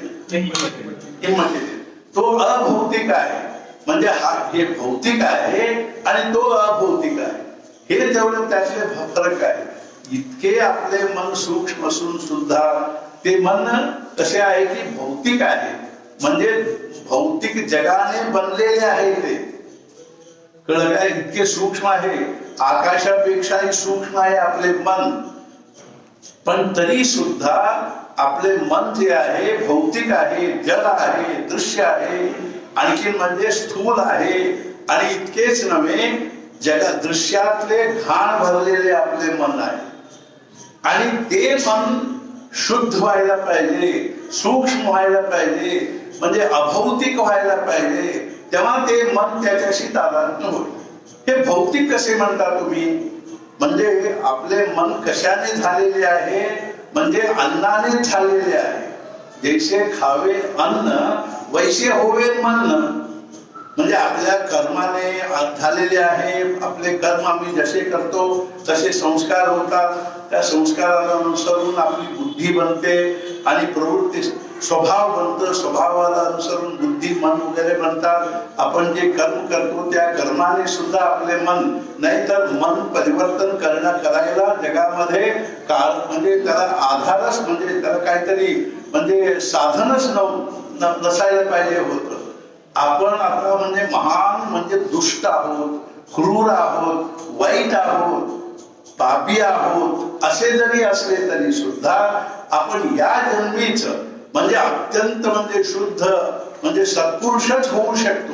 इमटेरियल. तो अभौतिक आहे म्हणजे हे भौतिक आहे आणि तो अभौतिक आहे, हे तेवढं त्यातले फरक आहे. इतके आपले मन सूक्ष्म असून सुद्धा ते मन कसे आहे की भौतिक आहे, म्हणजे भौतिक जगाने बनलेले आहे. ते कळलं काय? इतके सूक्ष्म आहे, आकाशापेक्षाही सूक्ष्म आहे आपले मन. पण तरी सुद्धा आपले मन जे आहे भौतिक आहे, जड आहे, दृश्य आहे, आणखी म्हणजे स्थूल आहे. आणि इतकेच नव्हे, जगा दृश्यातले घाण भरलेले आपले मन आहे. आणि ते मन शुद्ध व्हायला पाहिजे, सूक्ष्म व्हायला पाहिजे, म्हणजे अभौतिक व्हायला पाहिजे, तेव्हा ते मन त्याच्याशी तादात्म्य होईल. हे भौतिक कसे म्हणता तुम्ही? म्हणजे आपले मन कशाने झालेले आहे? म्हणजे अन्नाने झालेले आहे. जैसे खावे अन्न वैसे होवे मन. म्हणजे आपल्या कर्माने झालेले आहे. आपले कर्म आम्ही जसे करतो तसे संस्कार होतात. त्या संस्काराला अनुसरून आपली बुद्धी बनते आणि प्रवृत्ती स्वभाव बनतो. स्वभावाला अनुसरून बुद्धी मन वगैरे बनतात. आपण जे कर्म करतो त्या कर्माने सुद्धा आपले मन, नाहीतर मन परिवर्तन करायला जगामध्ये काळ म्हणजे त्याला आधारच, म्हणजे त्याला काहीतरी म्हणजे साधनच नसायला पाहिजे होतं. आपण आता म्हणजे महान म्हणजे दुष्ट आहोत, क्रूर आहोत, वाईट आहोत, पापी आहोत असे जरी असले तरी सुद्धा आपण या जन्मीच म्हणजे अत्यंत म्हणजे शुद्ध म्हणजे सत्पुरुषच होऊ शकतो.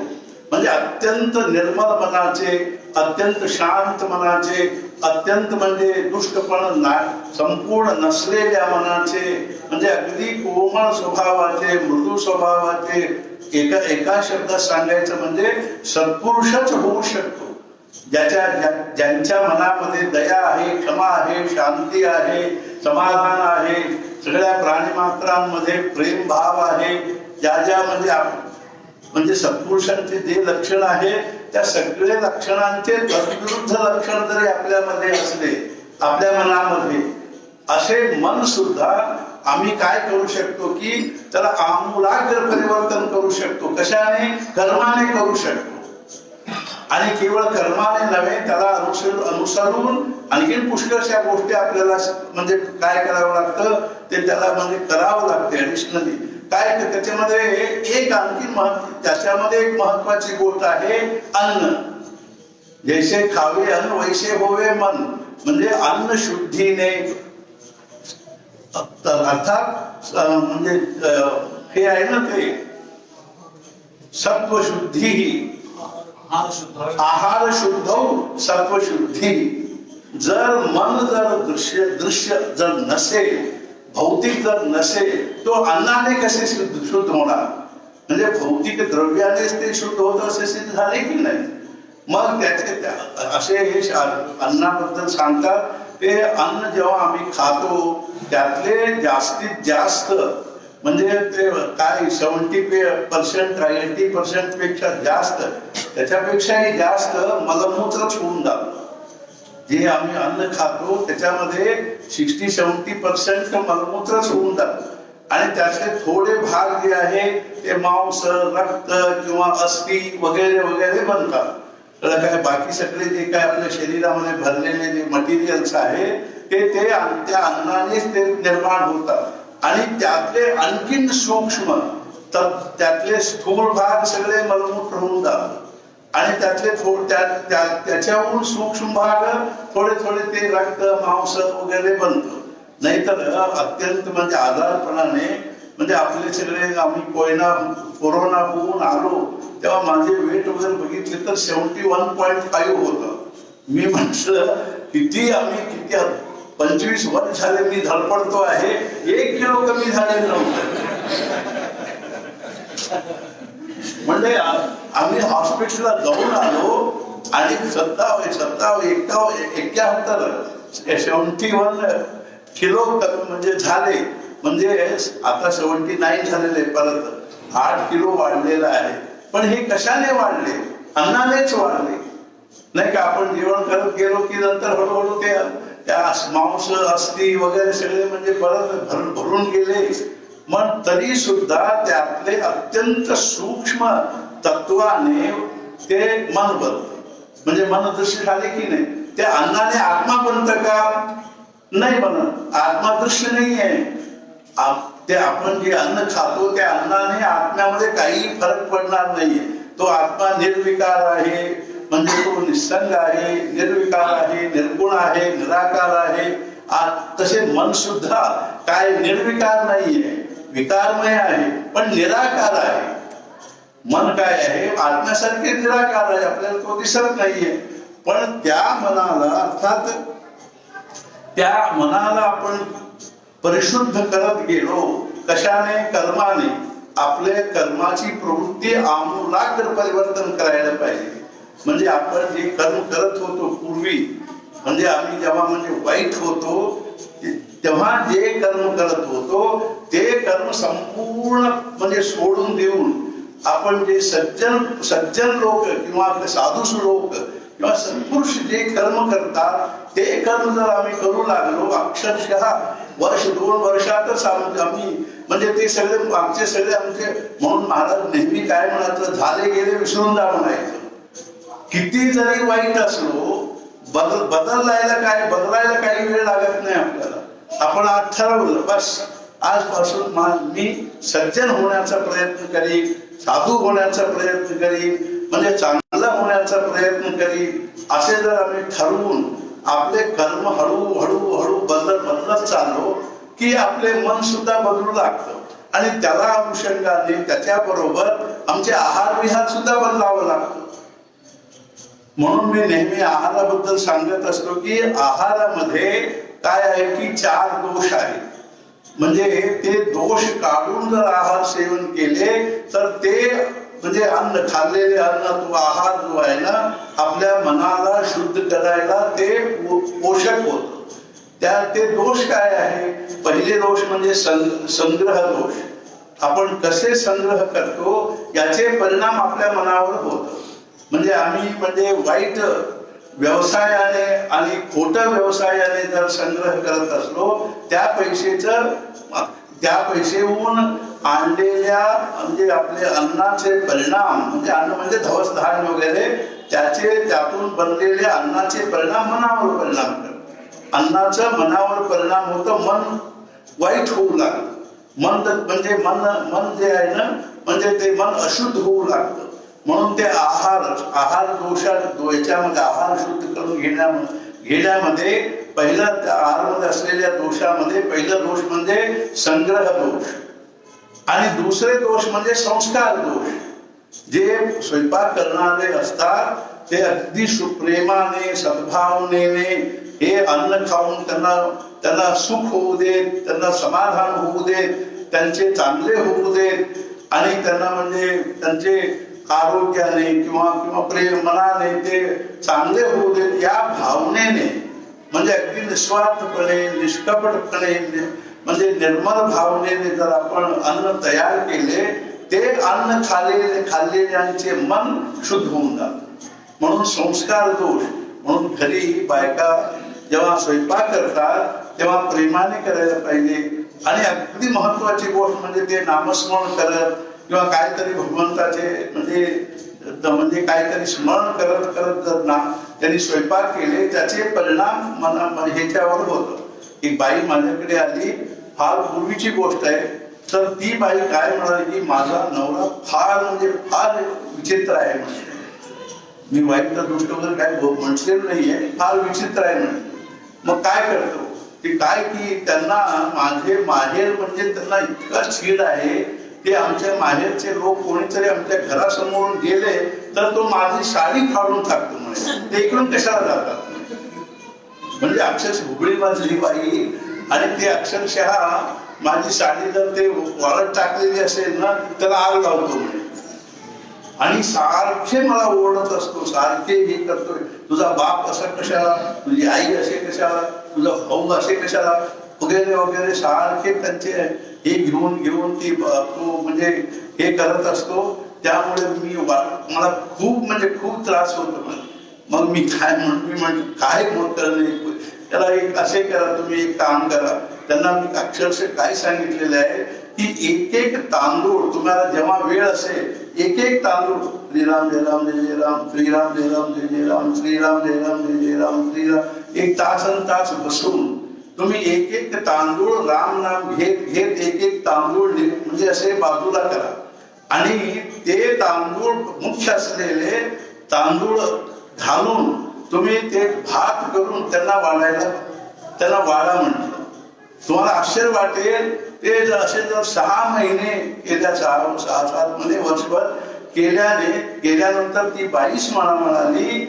म्हणजे अत्यंत निर्मल मनाचे, अत्यंत शांत मनाचे, अत्यंत म्हणजे दुष्टपण संपूर्ण नसलेल्या मनाचे, म्हणजे अगदी कोमळ स्वभावाचे, मृदू स्वभावाचे, एका शब्दात सांगायचं म्हणजे सत्पुरुषच होऊ शकतो. ज्यांच्या मनामध्ये दया आहे, क्षमा आहे, शांती आहे, समाधान आहे, सगळ्या प्राणीमात्रांमध्ये प्रेम भाव आहे, ज्या म्हणजे सत्पुरुषांचे जे लक्षण आहे त्या सगळे लक्षणांचे तद्विरुद्ध लक्षण जरी आपल्यामध्ये असले, आपल्या मनामध्ये, असे मन सुद्धा आम्ही काय करू शकतो की त्याला आमूलाग्र परिवर्तन करू शकतो. कशाने? कर्माने करू शकतो. आणि केवळ कर्माने नव्हे, त्याला अनुसरून आणखीन पुष्कळशा गोष्टी आपल्याला म्हणजे काय करावं लागतं, ते त्याला म्हणजे करावं लागते ऍडिशनली. काय त्याच्यामध्ये एक आणखी त्याच्यामध्ये एक महत्वाची गोष्ट आहे, अन्न. जैसे खावे अन्न वैसे होवे मन. म्हणजे अन्न शुद्धीने, अर्थात म्हणजे हे आहे ना ते सत्वशुद्धी, आहार शुद्ध सत्वशुद्धी. जर मन जर दृश्य जर नसेल, भौतिक जर नसेल, तो अन्नाने कसे शुद्ध होणार? म्हणजे भौतिक द्रव्यानेच ते शुद्ध होत असे सिद्ध झाले की नाही? मग त्याचे असे हे अन्नाबद्दल सांगतात. ते अन्न जेव्हा आम्ही खातो त्यातले जास्तीत जास्त म्हणजे ते काय 70% 80% पेक्षा जास्त, त्याच्यापेक्षाही जास्त मलमूत्रच होऊन जातं. जे आम्ही अन्न खातो त्याच्यामध्ये 60-70% मलमूत्रच होऊन जातं. आणि त्याचे थोडे भाग जे आहे ते मांस, रक्त किंवा अस्थी वगैरे वगैरे बनतात. तर काय बाकी सगळे जे काय आपल्या शरीरामध्ये भरलेले जे मटेरियल्स आहे ते त्या अन्नानेच ते निर्माण होतात. आणि त्यातले आणखीन सूक्ष्म तर त्यातले स्थूल भाग सगळे मलमूत्र होऊन जातात. आणि त्यातले त्याच्याहून सूक्ष्म भाग थोडे थोडे ते रक्त, मांस वगैरे बनतं. नाहीतर अत्यंत म्हणजे आजारपणाने म्हणजे आपले सगळे आम्ही कोरोना होऊन आलो तेव्हा माझे वेट वगैरे बघितले तर 71.5 होतं. मी म्हटलं किती 25 वर्ष झाले मी धडपडतो आहे, 1 किलो कमी झाले नव्हतं. म्हणजे आम्ही हॉस्पिटलला जाऊन आलो आणि 71 किलो म्हणजे झाले. म्हणजे आता 79 झालेले, परत 8 किलो वाढलेला आहे. पण हे कशाने वाढले? अन्नानेच वाढले नाही का? आपण जेवण करत गेलो की नंतर हळूहळू त्या मांस, अस्थी वगैरे सगळे म्हणजे परत भरून गेले. मग तरी सुद्धा त्यातले अत्यंत सूक्ष्म तत्वाने ते मन बनतं. म्हणजे मन दृश्य झाले की नाही, ते अन्नाने आत्मा बनतं का? नाही बनत. आत्मा दृश्य नाही आहे. ते आपण जे अन्न खातो त्या अन्नाने आत्म्यामध्ये काही फरक पडणार नाहीये. तो आत्मा निर्विकार आहे, म्हणजे तो निसंग आहे, निर्विकार आहे, निर्गुण आहे, निराकार आहे. तसे मन सुद्धा काय निर्विकार नाहीये, विकारमय आहे, पण निराकार आहे. मन काय आहे? आत्म्यासारखे निराकार आहे, आपल्याला तो दिसत नाहीये. पण त्या मनाला, अर्थात त्या मनाला आपण परिशुद्ध करत गेलो कशाने? कर्माने. आपले कर्माची प्रवृत्ती आमूलाग्र परिवर्तन करायला पाहिजे. म्हणजे आपण जे कर्म करत होतो पूर्वी, म्हणजे आम्ही जेव्हा म्हणजे वाईट होतो तेव्हा जे कर्म करत होतो ते कर्म संपूर्ण म्हणजे सोडून देऊन आपण जे सज्जन लोक किंवा साधू लोक किंवा सत्पुरुष जे कर्म करतात ते कर्म जर आम्ही करू लागलो, अक्षरशः वर्ष 2 वर्षातच आम्ही म्हणजे ते सगळे आमचे म्हणून महाराज नेहमी काय म्हणायचं, झाले गेले विसरून जा म्हणायचं. किती जरी वाईट असलो बदलायला काही वेळ लागत नाही आपल्याला. आपण आज ठरवलं बस आजपासून मी सज्जन होण्याचा प्रयत्न करीन, साधू होण्याचा प्रयत्न करीन, म्हणजे चांगला होण्याचा प्रयत्न करीन, असे जर आम्ही ठरवून आपले कर्म हळूहळू बदलत चाललो की आपले मन सुद्धा बदलू लागतं. आणि त्याला अनुषंगाने त्याच्याबरोबर आमचे आहार विहार सुद्धा बदलावं लागतं. म्हणून मी नेहमी आहाराबद्दल सांगत असतो की आहारामध्ये काय आहे की 4 दोष आहेत. म्हणजे ते दोष काढून जर आहार सेवन केले तर ते म्हणजे अन्न, खाल्लेले अन्न, तो आहार जो आहे ना, आपल्या मनाला शुद्ध करायला ते पोषक होत. ते दोष काय आहे? पहिले दोष म्हणजे संग्रह दोष. आपण कसे संग्रह करतो याचे परिणाम आपल्या मनावर होत. म्हणजे आम्ही म्हणजे वाईट व्यवसायाने आणि खोट्या व्यवसायाने जर संग्रह करत असलो त्या पैसेहून आणलेल्या म्हणजे आपले अन्नाचे परिणाम, म्हणजे अन्न म्हणजे धवस धान्य वगैरे, त्यातून बनलेले अन्नाचे परिणाम मनावर परिणाम करतात. अन्नाचं मनावर परिणाम होतं, मन वाईट होऊ लागतं. मन जे आहे ना, म्हणजे ते मन अशुद्ध होऊ लागतं. म्हणून ते आहार याच्यामध्ये आहार शुद्ध करून घेण्यामध्ये पहिला आहारमध्ये असलेल्या दोषामध्ये पहिला दोष म्हणजे संग्रह दोष आणि दुसरे दोष म्हणजे संस्कार दोष. जे स्वयंपाक करणारे असतात ते अगदी सुप्रेमाने सद्भावनेने हे अन्न खाऊन त्यांना सुख होऊ देत, त्यांना समाधान होऊ देत, त्यांचे चांगले होऊ देत आणि त्यांना म्हणजे त्यांचे आरोग्याने किंवा प्रेम मनाने ते चांगले होऊ देत या भावनेने, म्हणजे अगदी निस्वार्थपणे निष्कपटपणे म्हणजे निर्मल भावनेने जर आपण अन्न तयार केले ते अन्न खाल्लेल्यांचे मन शुद्ध होऊन जात. म्हणून संस्कार दोष. म्हणून घरी बायका जेव्हा स्वयंपाक करतात तेव्हा प्रेमाने करायला पाहिजे. आणि अगदी महत्वाची गोष्ट म्हणजे ते नामस्मरण करत किंवा काहीतरी भगवंताचे म्हणजे काहीतरी स्मरण करत जर त्यांनी स्वयंपाक केले त्याचे परिणाम ह्याच्यावर होत. एक बाई माझ्याकडे आली, फार पूर्वीची गोष्ट आहे. तर ती बाई काय म्हणाली की माझा नवरा फार विचित्र आहे म्हणजे. मी वाईट दृष्ट वगैरे काय म्हटलेलं नाहीये, फार विचित्र आहे म्हणजे. मग काय करतो ते काय की त्यांना माझे माहेर म्हणजे त्यांना इतका छीड आहे. ते आमच्या माहेरचे लोक कोणीतरी आमच्या घरासमोरून गेले तर तो माझी साडी फाडून टाकतो म्हणे. ते इकडून कशाला जातात म्हणजे अक्षरशः हुबळी वाजली बाई आणि ते अक्षरशः माझी साडी जर ते वाळत टाकलेली असेल ना त्याला आग लावतो म्हणे. आणि सारखे मला ओरडत असतो, सारखे हे करतोय, तुझा बाप असा कशाला, तुझी आई असे कशाला, तुझा भाऊ असे कशाला वगैरे वगैरे सारखे त्यांचे हे घेऊन ती तो म्हणजे हे करत असतो. त्यामुळे मला खूप त्रास होतो. मग मी काय काय मत करणे त्याला एक असे करा, तुम्ही एक काम करा, त्यांना मी अक्षरशः काय सांगितलेलं आहे की एक एक तांदूळ तुम्हाला जेव्हा वेळ असेल एक एक तांदूळ श्रीराम जय राम जय जय राम श्रीराम जय राम जय जय राम श्रीराम जय राम जय जय राम श्रीराम एक तास बसून तुम्ही एक एक तांदूळ राम नाम घेत घेत एक एक तांदूळ म्हणजे असे बाजूला करा आणि ते तांदूळ मुख्य असलेले तांदूळ घालून तुम्ही ते भात करून त्यांना वाढा म्हटलं. तुम्हाला आश्चर्य वाटेल ते असे जर 6 महिने गेल्या 6-7 मध्ये वर्षभर केल्यानंतर ती बाईच मला म्हणाली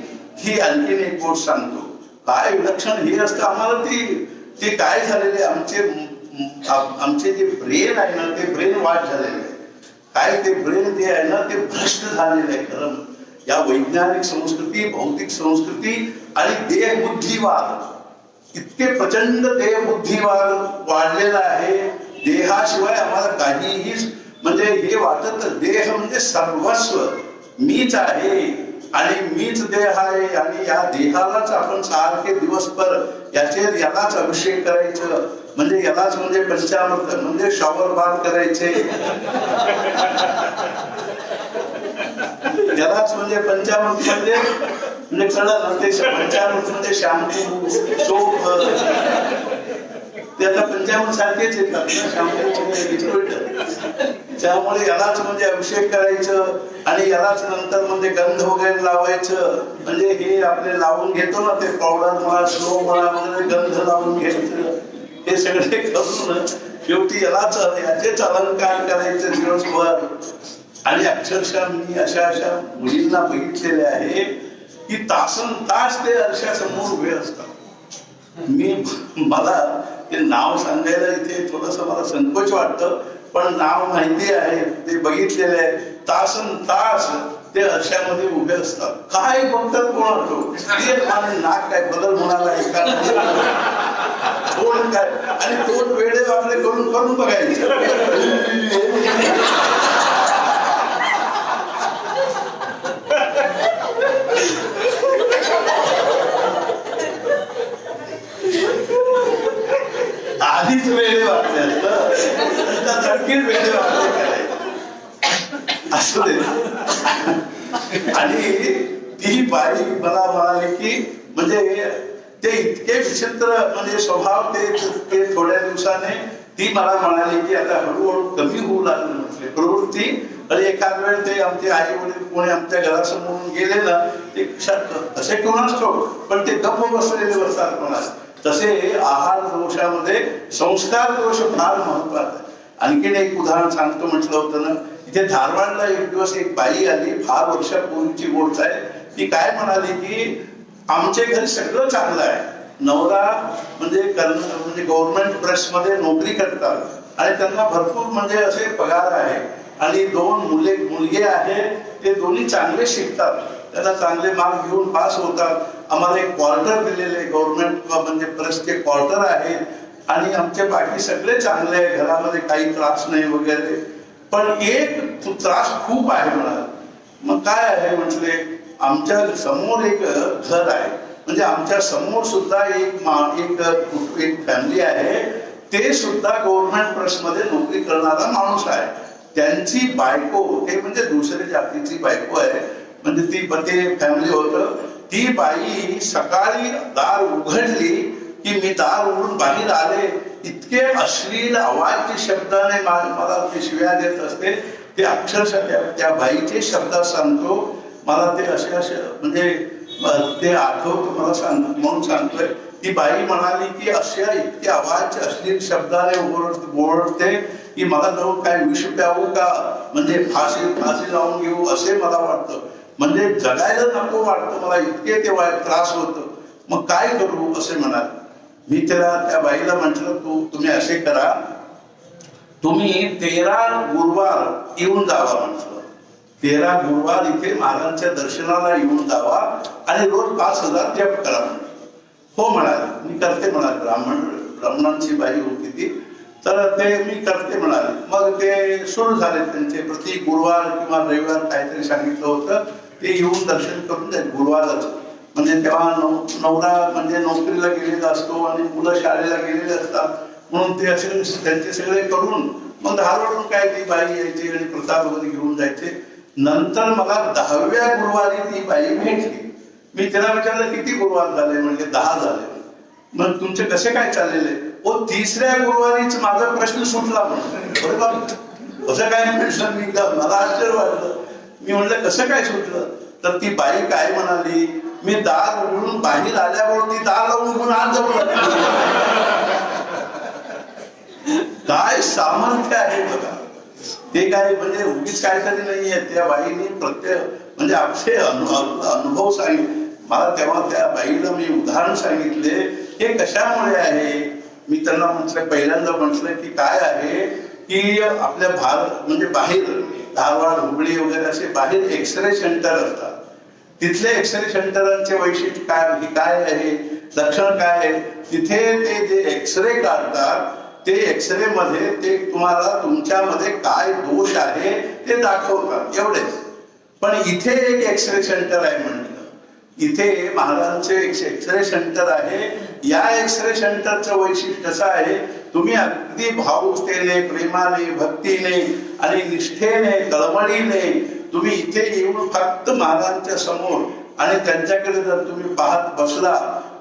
की आणखीन एक गोष्ट सांगतो. काय विलक्षण हे असतं आम्हाला ते काय झालेले आमचे जे ब्रेन आहे ना ते ब्रेन वॉश झालेले आहे. काय ते ब्रेन जे आहे ना ते भ्रष्ट झालेलं आहे. खरं या वैज्ञानिक संस्कृती भौतिक संस्कृती आणि देहबुद्धिवाद इतके प्रचंड देहबुद्धिवाद वाढलेला आहे. देहाशिवाय आम्हाला काहीही म्हणजे हे वाटत देह म्हणजे सर्वस्व मीच आहे आणि मीच देह आहे आणि या देहालाच आपण सारखे दिवसभर यालाच अभिषेक करायचं म्हणजे यालाच म्हणजे पंचामृत म्हणजे शॉवर बाथ करायचे यालाच म्हणजे पंचामृत म्हणजे कळलं ना ते पंचामृत म्हणजे शॅम्पू सोप ते आता पंचामृत सारखेच येतात ना शॅम्पू त्यामुळे यालाच म्हणजे अभिषेक करायचं आणि यालाच नंतर म्हणजे गंध वगैरे लावायचं म्हणजे हे आपले लावून घेतो ना ते पावडर म्हणा स्लो म्हणा वगैरे गंध लावून घ्यायचं हे सगळे करून शेवटी यालाच याचेच अलंकार करायचं दिवसभर. आणि अक्षरशः मी अशा मुलींना बघितलेले आहे की तासनतास ते अर्शासमोर उभे असतात. मला ते नाव सांगायला इथे थोडस मला संकोच वाटतं पण नाव माहिती आहे ते बघितलेले आहे. तासनतास ते अर्शामध्ये उभे असतात. काय बघतात कोणाचं आणि नाक काय बदल म्हणाला एका तोंड काय आणि तोंड वेळे वाकडे करून बघायचे. आधीच वेळे वाटले असतं वेळे वाटले असू दे. आणि ती बाई मला म्हणाली की म्हणजे ते इतके विचित्र म्हणजे स्वभाव ते थोड्या दिवसाने ती मला म्हणाली की आता हळूहळू कमी होऊ लागली म्हटले प्रवृत्ती. आणि एखाद वेळ ते आमचे आई वडील कोणी आमच्या घरासमोरून गेले ना ते असे कोणाच ठेव पण ते गप्प बसलेले बसतात कोणाच. तसे आहार दोषामध्ये संस्कार दोष फार महत्वाचा आहे. आणखीन एक उदाहरण सांगतो म्हटलं होतं ना इथे धारवाडला एक दिवस एक बाई आली फार वर्षापूर्वीची गोष्ट आहे. ती काय म्हणाली की आमच्या घरी सगळं चांगलं आहे. नवरा म्हणजे गव्हर्नमेंट प्रेसमध्ये नोकरी करतात आणि त्यांना भरपूर म्हणजे असे पगार आहे आणि 2 मुलगे आहेत ते दोन्ही चांगले शिकतात त्यांना चांगले मार्क घेऊन पास होतात. आम्हाला एक क्वार्टर दिलेले गव्हर्नमेंट म्हणजे प्रेसचे क्वार्टर आहेत आणि आमचे बाकी सगळे चांगले आहे घरामध्ये काही त्रास नाही वगैरे. पण एक त्रास खूप आहे म्हणाल. मग काय आहे म्हटले आमच्या समोर एक घर आहे म्हणजे आमच्या समोर सुद्धा एक फॅमिली आहे ते सुद्धा गव्हर्नमेंट प्रेसमध्ये नोकरी करणारा माणूस आहे. त्यांची बायको ते म्हणजे दुसऱ्या जातीची बायको आहे म्हणजे ती फॅमिली होतं. ती बाई सकाळी दार उघडली की मी दार उघडून बाहेर आले इतके अश्लील आवाज शब्दाने मला ते शिव्या देत असते. ते अक्षरशः त्या बाईचे शब्दात सांगतो मला ते असे म्हणजे ते आठवत मला म्हणून सांगतोय. ती बाई म्हणाली की अशा इतके आवाज अश्लील शब्दाने ओरडते की मला जाऊन काय विष प्यावू का म्हणजे फाशी लावून घेऊ असे मला वाटतं. म्हणजे जगायला नको वाटतं मला इतके ते त्रास होतं. मग काय करू असे म्हणाल. मी त्या बाईला म्हटलं तुम्ही असे करा तुम्ही 13 गुरुवार येऊन जावा म्हटलं. 13 गुरुवार इथे महाराजांच्या दर्शनाला येऊन जावा आणि रोज 5000 जप करा म्हटलं. हो म्हणाले मी करते म्हणाले. ब्राह्मणांची बाई होती ती तर ते मी करते म्हणाले. मग ते सुरू झाले त्यांचे प्रति गुरुवार किंवा रविवार काहीतरी सांगितलं होतं ते येऊन दर्शन करून जाईल गुरुवारच. म्हणजे तेव्हा नवरा म्हणजे नोकरीला गेलेला असतो आणि मुलं शाळेला गेलेले असतात म्हणून ते असे त्यांचे सगळे करून मग धारवाडून काय ती बाई यायची आणि प्रसाद वगैरे घेऊन जायचे. नंतर मला 10व्या गुरुवारी ती बाई भेटली. मी त्याला विचारलं किती गुरुवार झाले, म्हणजे 10 झाले. मग तुमचे कसे काय चाललेले? ओ 3ऱ्या गुरुवारीच माझा प्रश्न सुटला. बरोबर कसं काय म्हटलं मी, मला आश्चर्य वाटलं. मी म्हटलं कसं काय सुटलं? तर ती बाई काय म्हणाली, मी दार उघडून बाहेर आल्यावर ती दार लावून घेऊन आत जाऊ लागली. काय सामर्थ्य आहे बघा ते. काय म्हणजे उगीच काहीतरी नाहीये. त्या बाईने प्रत्येक म्हणजे आपले अनुभव सांगितले मला. तेव्हा त्या बाईला मी उदाहरण सांगितले हे कशामुळे आहे. मी त्यांना म्हटलं, पहिल्यांदा म्हटलं की काय आहे की आपल्या भारत म्हणजे बाहेर धारवाड हुबळी वगैरे असे बाहेर एक्सरे सेंटर असतात. तिथले एक्सरे सेंटरांचे वैशिष्ट्य काय आहे, लक्षण काय आहे. तिथे ते जे एक्सरे काढतात ते एक्सरे मध्ये ते तुम्हाला तुमच्यामध्ये काय दोष आहे ते दाखवतात एवढेच. पण इथे एक एक्सरे सेंटर आहे म्हटलं. इथे महाराजांचे एक्सरे सेंटर आहे. या एक्सरे सेंटरचं वैशिष्ट्य असं आहे, तुम्ही अगदी भावुकतेने, प्रेमाने, भक्तीने आणि निष्ठेने, तळमळीने तुम्ही इथे येऊन फक्त महाराजांच्या समोर आणि त्यांच्याकडे जर तुम्ही पाहत बसला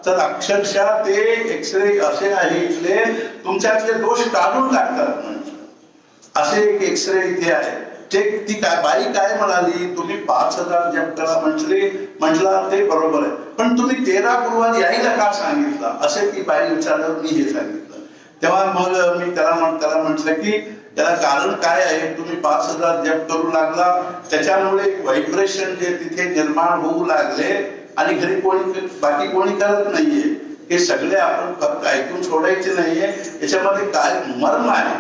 तर अक्षरशः ते एक्सरे असे आहे इथले तुमच्यातले दोष काढून टाकतात. म्हणजे असे एक एक्सरे इथे आहे. ती काय बाई काय म्हणाली, तुम्ही 5000 जप करा म्हटला ते बरोबर आहे, पण तुम्ही 13 गुरुवार यायला का सांगितलं असे ती बाई विचारल्यावर मी हे सांगितलं. तेव्हा मग मी त्याला म्हटलं की त्याला कारण काय आहे, तुम्ही 5000 जप करू लागला त्याच्यामुळे व्हायब्रेशन जे तिथे निर्माण होऊ लागले आणि घरी बाकी कोणी करत नाहीये. हे सगळे आपण फक्त ऐकून सोडायचे नाहीये. याच्यामध्ये काय मर्म आहे.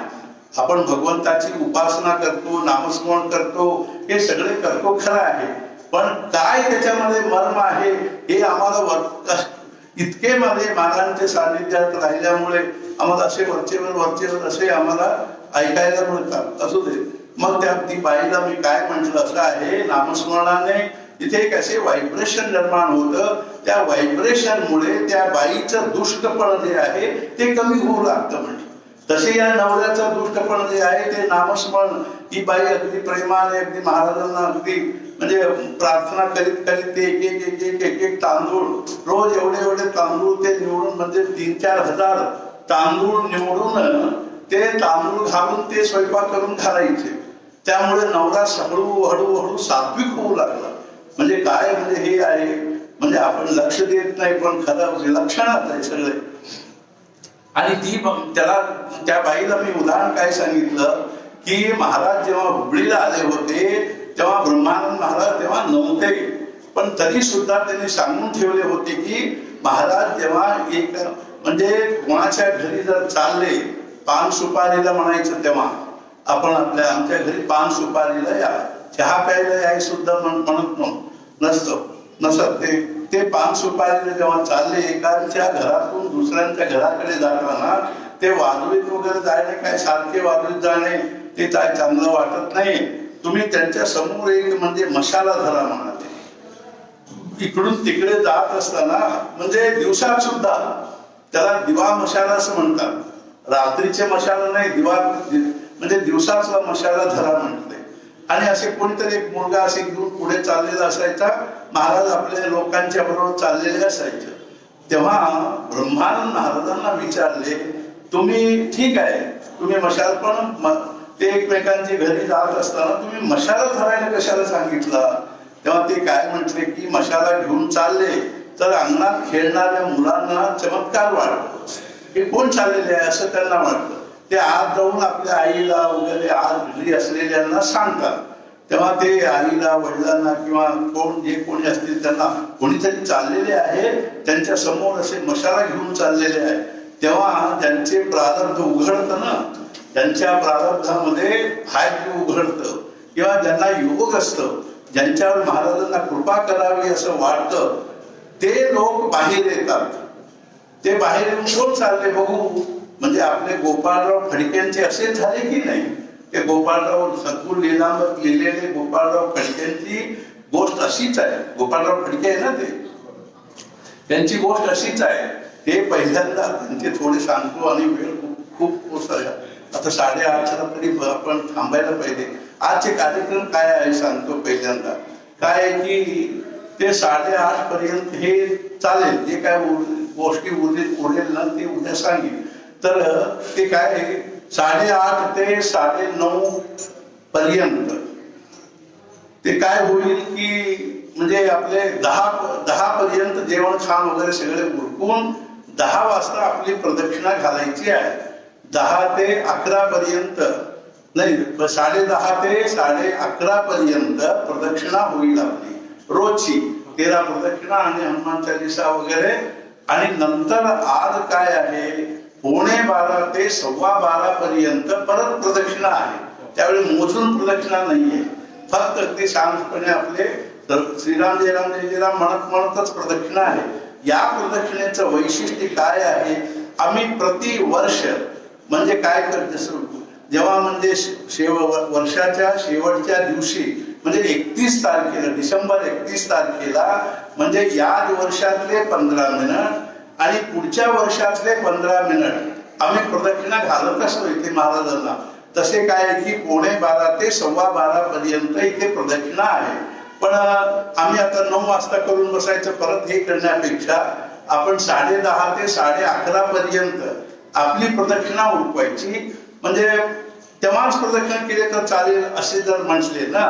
आपण भगवंताची उपासना करतो, नामस्मरण करतो, हे सगळे करतो खरं आहे, पण काय त्याच्यामध्ये मर्म आहे हे आम्हाला इतके मध्ये महाराजांच्या सानिध्यात राहिल्यामुळे आम्हाला असे वरचेवर असे आम्हाला ऐकायला मिळतात. असू दे. मग त्या ती बाईला मी काय म्हटलं असं आहे, नामस्मरणाने तिथे एक असे व्हायब्रेशन निर्माण होतं. त्या व्हायब्रेशनमुळे त्या बाईचं दुष्टपण जे आहे ते कमी होऊ लागतं. म्हणजे तसे या नवऱ्याचं दुष्टपण जे आहे ते नामस्मरण, ही बाई अगदी प्रेमाने अगदी महाराजांना अगदी म्हणजे प्रार्थना करीत ते एक तांदूळ रोज एवढे तांदूळ ते निवडून म्हणजे 3-4 हजार तांदूळ निवडून ते तांदूळ घालून ते स्वयंपाक करून घालायचे. त्यामुळे नवरा हळूहळू सात्विक होऊ लागला. म्हणजे काय म्हणजे हे आहे, म्हणजे आपण लक्ष देत नाही पण खरं विलक्षणच आहे सगळे. आणि त्या बाईला मी उदाहरण काय सांगितलं की महाराज जेव्हा हुबळीला आले होते तेव्हा ब्रह्मानंद महाराज तेव्हा नव्हते, पण तरी सुद्धा त्यांनी सांगून ठेवले होते की महाराज जेव्हा एक म्हणजे कोणाच्या घरी जर चालले, पान सुपारीला म्हणायचं तेव्हा आपण आमच्या घरी पान सुपारीला या, चहा प्यायला याय सुद्धा म्हणत नसत. ते पान सुपारीला जेव्हा चालले एकाच्या घरातून दुसऱ्यांच्या घराकडे जाताना ते वाजवीत वगैरे जाणे, काय सारखे वाजवीत जाणे ते काय चांगलं वाटत नाही. तुम्ही त्यांच्या समोर एक म्हणजे मशाला धरा म्हणाले. इकडून तिकडे जात असताना म्हणजे दिवसात सुद्धा त्याला दिवा मशाला असं म्हणतात. रात्रीचे मशाला नाही, दिवा म्हणजे दिवसाचा मशाला धरा म्हटले. आणि असे कोणीतरी एक मुलगा असे घेऊन पुढे चाललेला असायचा. महाराज आपल्या लोकांच्या बरोबर चाललेले असायचे. तेव्हा ब्रह्मानंद महाराजांना विचारले, तुम्ही ठीक आहे तुम्ही मशाल, पण ते एकमेकांच्या घरी जात असताना तुम्ही मशाला धरायला कशाला सांगितला? तेव्हा ते काय म्हटले की मशाला घेऊन चालले तर अंगणात खेळणाऱ्या मुलांना चमत्कार वाटतो. हे कोण चाललेले आहे असं त्यांना वाटतं. ते आज जाऊन आपल्या आईला वगैरे आज घरी असलेल्यांना सांगतात. तेव्हा ते आईला, वडिलांना किंवा जे कोणी असतील त्यांना कोणीतरी चाललेले आहे त्यांच्या समोर असे मशाला घेऊन चाललेले आहे. तेव्हा त्यांचे प्रारब्ध उघडतं ना, त्यांच्या प्रारब्धामध्ये भाग्य उघडतं किंवा ज्यांना योग असतं, ज्यांच्यावर महाराजांना कृपा करावी असं वाटतं, ते लोक बाहेर येतात. ते बाहेर येऊन कोण चालले बघू, म्हणजे आपले गोपाळराव फडक्यांचे असे झाले की नाही. ते गोपाळराव सद्गुर लीलामृत लिहिलेले गोपाळराव फडक्यांची गोष्ट अशीच आहे. गोपाळराव फडके आहे ना, त्यांची गोष्ट अशीच आहे. ते पहिल्यांदा त्यांचे थोडे सांगतो आणि वेळ खूप साऱ्या आता 8:30ला तरी आपण थांबायला पाहिजे. आजचे कार्यक्रम काय आहे सांगतो. पहिल्यांदा काय आहे की ते 8:30 पर्यंत हे चालेल. जे काय गोष्टी उरेल ना ते उद्या सांगेल. तर ते काय आहे 8:30 ते 9:30 पर्यंत ते काय होईल की म्हणजे आपले 10 पर्यंत जेवण खाण वगैरे सगळे उरकून 10 वाजता आपली प्रदक्षिणा घालायची आहे. 10 ते 11 पर्यंत नाही 10:30 ते 11:30 पर्यंत प्रदक्षिणा होईल आपली रोजची 13 प्रदक्षिणा आणि हनुमान चालीसा वगैरे. आणि नंतर आज काय आहे 11:15 ते 12:15 पर्यंत परत प्रदक्षिणा आहे. त्यावेळी मोजून प्रदक्षिणा नाहीये. फक्त ते शांतपणे आपले श्रीराम जय राम जय जय राम म्हणतच प्रदक्षिणा आहे. या प्रदक्षिणेचं वैशिष्ट्य काय आहे. आम्ही प्रतिवर्ष म्हणजे काय करतो जेव्हा म्हणजे वर्षाच्या शेवटच्या दिवशी म्हणजे 31 तारखेला डिसेंबर 31 तारखेला म्हणजे या वर्षातले 15 मिनिट आणि पुढच्या वर्षातले 15 मिनिट आम्ही प्रदक्षिणा घालत असतो इथे महाराजांना. तसे काय आहे की 11:15 ते 12:15 पर्यंत इथे प्रदक्षिणा आहे. पण आम्ही आता 9 वाजता करून बसायचं. परत हे करण्यापेक्षा आपण 10:30 ते 11:30 पर्यंत आपली प्रदक्षिणा उरकवायची. म्हणजे तेव्हाच प्रदक्षिणा केले तर चालेल असे जर म्हटले ना.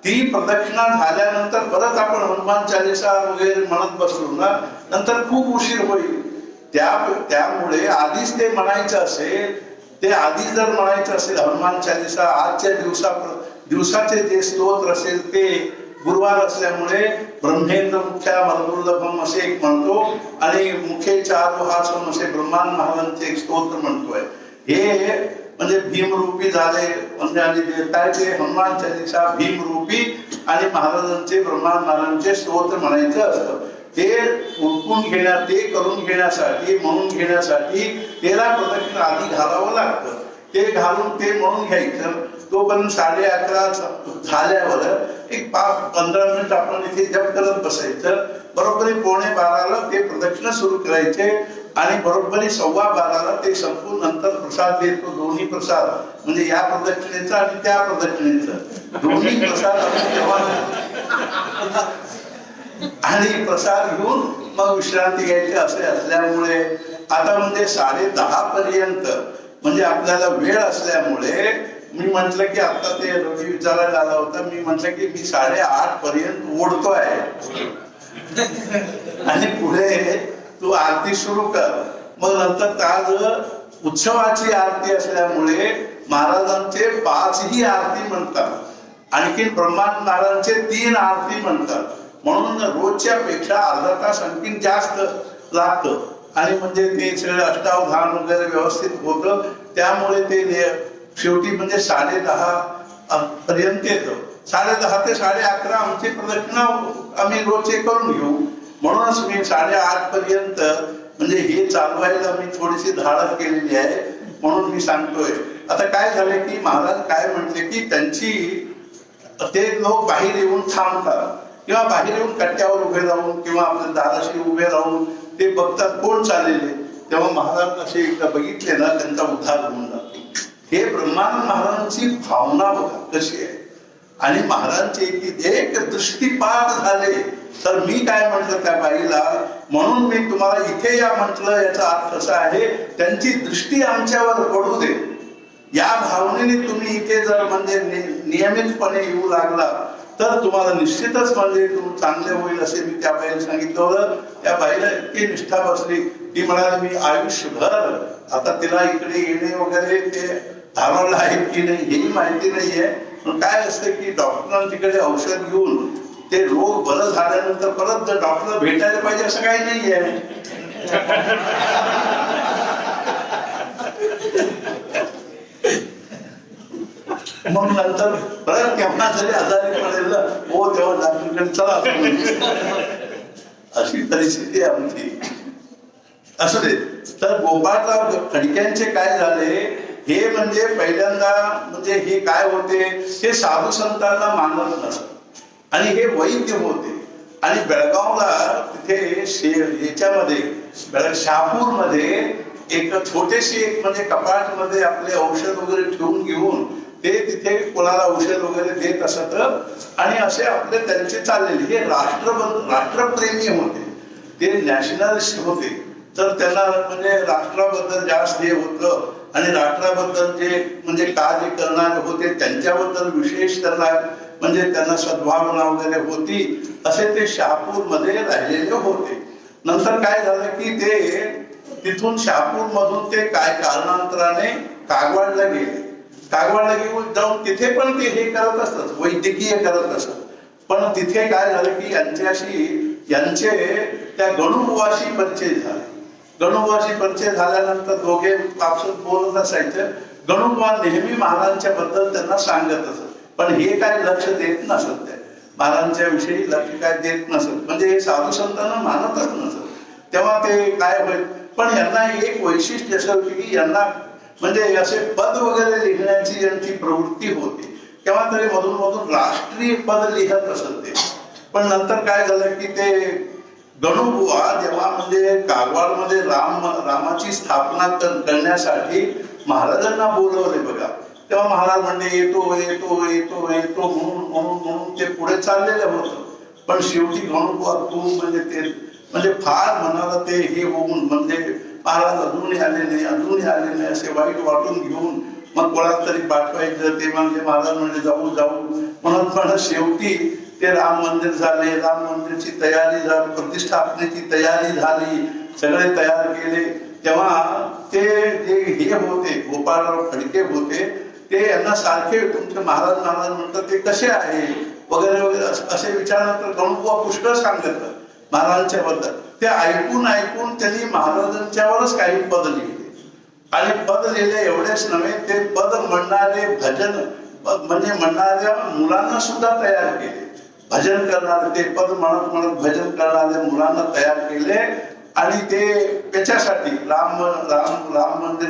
ती प्रदक्षिणा झाल्यानंतर परत आपण हनुमान चालीसा वगैरे म्हणत बसलो ना नंतर खूप उशीर होईल. त्यामुळे आधीच ते म्हणायचं असेल ते आधी जर म्हणायचं असेल हनुमान चालीसा आजच्या दिवसाचे जे स्तोत्र असेल ते गुरुवार असल्यामुळे ब्रह्मेंद्र मुख्या मरदुर्लभम असे एक म्हणतो आणि मुखे चारुहासम असे ब्रह्मान महाराजांचे एक स्तोत्र म्हणतोय. हे म्हणजे भीमरूपी झाले म्हणजे आणि काय ते हनुमान चालीसा भीमरूपी आणि महाराजांचे ब्रह्मान महाराजांचे स्तोत्र म्हणायचं असतं. ते उरकून ते करून घेण्यासाठी म्हणून घेण्यासाठी 13 प्रदक्षिणा आधी घालावं लागतं. ते घालून ते म्हणून घ्यायचं. तोपर्यंत 11:30 झाल्यावर एक 5-15 मिनिट आपण इथे जप करत बसायचं. बरोबर 11:45ला ते प्रदक्षिणा सुरू करायचे आणि बरोबर 12:15ला ते संपून नंतर प्रसाद देतो. दोन्ही प्रसाद म्हणजे या प्रदक्षिणेचा आणि त्या प्रदक्षिणेचा दोन्ही प्रसाद आपण तेव्हा आणि प्रसाद घेऊन मग विश्रांती घ्यायची असे असल्यामुळे आता म्हणजे 10:30 पर्यंत म्हणजे आपल्याला वेळ असल्यामुळे मी म्हंटल की आता ते रवी विचारायला आला होता. मी म्हंटल की मी 8:30 पर्यंत ओढतोय आणि पुढे तू आरती सुरू कर. मग नंतर आज उत्सवाची आरती असल्यामुळे महाराजांचे 5 आरती म्हणतात. आणखीन ब्रह्मान महाराजांचे 3 आरती म्हणतात. म्हणून रोजच्या पेक्षा अर्धा तास आणखीन जास्त लागतं. आणि म्हणजे ते सगळं अष्टावधान वगैरे व्यवस्थित होतं. त्यामुळे ते शेवटी म्हणजे 10:30 पर्यंत येतं. 10:30 ते 11:30 आमची प्रदक्षिणा आम्ही रोजचे करून घेऊ. म्हणूनच मी 8:30 पर्यंत म्हणजे हे चालवायला मी थोडीशी धाडस केलेली आहे. म्हणून मी सांगतोय. आता काय झालंय की महाराज काय म्हटले की ते लोक बाहेर येऊन थांबतात किंवा बाहेर येऊन कट्ट्यावर उभे राहून किंवा आपल्या दाराशी उभे राहून ते बघतात कोण चाललेले. तेव्हा महाराज असे एकदा बघितले ना त्यांचा उद्धार होऊन जातो. हे ब्रह्मान महाराजांची भावना बघा कशी आहे. आणि महाराजांचे की एक दृष्टीपात झाले तर मी काय म्हटलं त्या बाईला म्हणून मी तुम्हाला इथे या म्हटलं. याचा अर्थ असा आहे त्यांची दृष्टी आमच्यावर पडू दे या भावनेने तुम्ही इथे जर म्हणजे नियमितपणे येऊ लागला तर तुम्हाला निश्चितच म्हणजे चांगले होईल असे मी त्या बाईला सांगितलं होतं. त्या बाईला इतकी निष्ठा बसली. ती म्हणाली मी आयुष्यभर आता तिला इकडे येणे वगैरे ते धावलं आहे की नाही हेही माहिती नाहीये. पण काय असतं की डॉक्टरांच्याकडे औषध घेऊन ते रोग बरं झाल्यानंतर परत जर डॉक्टर भेटायला पाहिजे असं काही नाहीये. मग नंतर परत केव्हा जरी आजारी पडेल हो तेव्हा डॉक्टरकडे चला अशी परिस्थिती आमची असू दे. तर गोपाळराव खडक्यांचे काय झाले हे म्हणजे पहिल्यांदा म्हणजे हे काय होते हे साधू संतांना मानत नसत आणि हे वैद्य होते. आणि बेळगावला तिथे याच्यामध्ये शहापूरमध्ये एक छोटीशी एक म्हणजे कपाटमध्ये आपले औषध वगैरे ठेवून घेऊन ते तिथे कोणाला औषध वगैरे देत असत आणि असे आपले त्यांचे चाललेले. हे राष्ट्रप्रेमी होते, ते नॅशनलिस्ट होते. तर त्यांना म्हणजे राष्ट्राबद्दल जास्त हे होतं आणि राष्ट्राबद्दल जे म्हणजे कार्य करणारे होते त्यांच्याबद्दल विशेष त्यांना म्हणजे त्यांना सद्भावना वगैरे होती. असे ते शहापूरमध्ये राहिलेले होते. नंतर काय झालं की ते तिथून शहापूर मधून ते काय कारणांतराने कागवाडला गेले. कागवाडला घेऊन जाऊन तिथे पण ते हे करत असतात, वैद्यकीय करत असत. पण तिथे काय झालं की यांचे त्या गणुबुवाशी परिचय झाले. गणुबुवाशी परिचय झाल्यानंतर दोघे आपसूक बोलत असायचं. गणुबुवा नेहमी महाराजांच्या बद्दल त्यांना सांगत असत, पण हे काय लक्ष देत नसत, महाराजांच्या विषयी लक्ष काय देत नसत, म्हणजे हे साधू संतांना मानतच नसत. तेव्हा ते काय होईल. पण यांना एक वैशिष्ट्य असं होती की यांना म्हणजे असे पद वगैरे लिहिण्याची यांची प्रवृत्ती होती. तेव्हा तरी मधून मधून राष्ट्रीय पद लिहत असत ते. पण नंतर काय झालं की ते गणुबुवा जेव्हा म्हणजे कागवाडमध्ये रामाची स्थापना करण्यासाठी महाराजांना बोलवले बघा, तेव्हा महाराज म्हणजे येतो येतो येतो येतो म्हणून ते पुढे चाललेलं होतं. पण शेवटी गणुबुवा तू म्हणजे ते म्हणजे फार मनाला ते हे होऊन म्हणजे महाराज अजूनही आले नाही असे वाईट वाटून घेऊन मग कोणाला तरी पाठवायचं. ते म्हणजे महाराज म्हणजे जाऊ म्हणत शेवटी ते राम मंदिर झाले. राम मंदिरची तयारी झाली, प्रतिष्ठापनेची तयारी झाली, सगळे तयार केले. तेव्हा ते जे हे होते गोपाळराव खडके होते, ते यांना सारखे तुमचे महाराज म्हणतात ते कसे आहे वगैरे वगैरे असे विचारल्यानंतर गणुबुवा पुष्कळ सांगतात महाराजांच्या बद्दल. ते ऐकून त्यांनी महाराजांच्यावरच काही पद लिहिले. आणि पद लिहिले एवढेच नव्हे, ते पद म्हणणारे भजन म्हणजे म्हणणाऱ्या मुलांना सुद्धा तयार केले. भजन करणारे ते पद म्हणत भजन करणाऱ्या मुलांना तयार केले. आणि ते त्याच्यासाठी राम मंदिर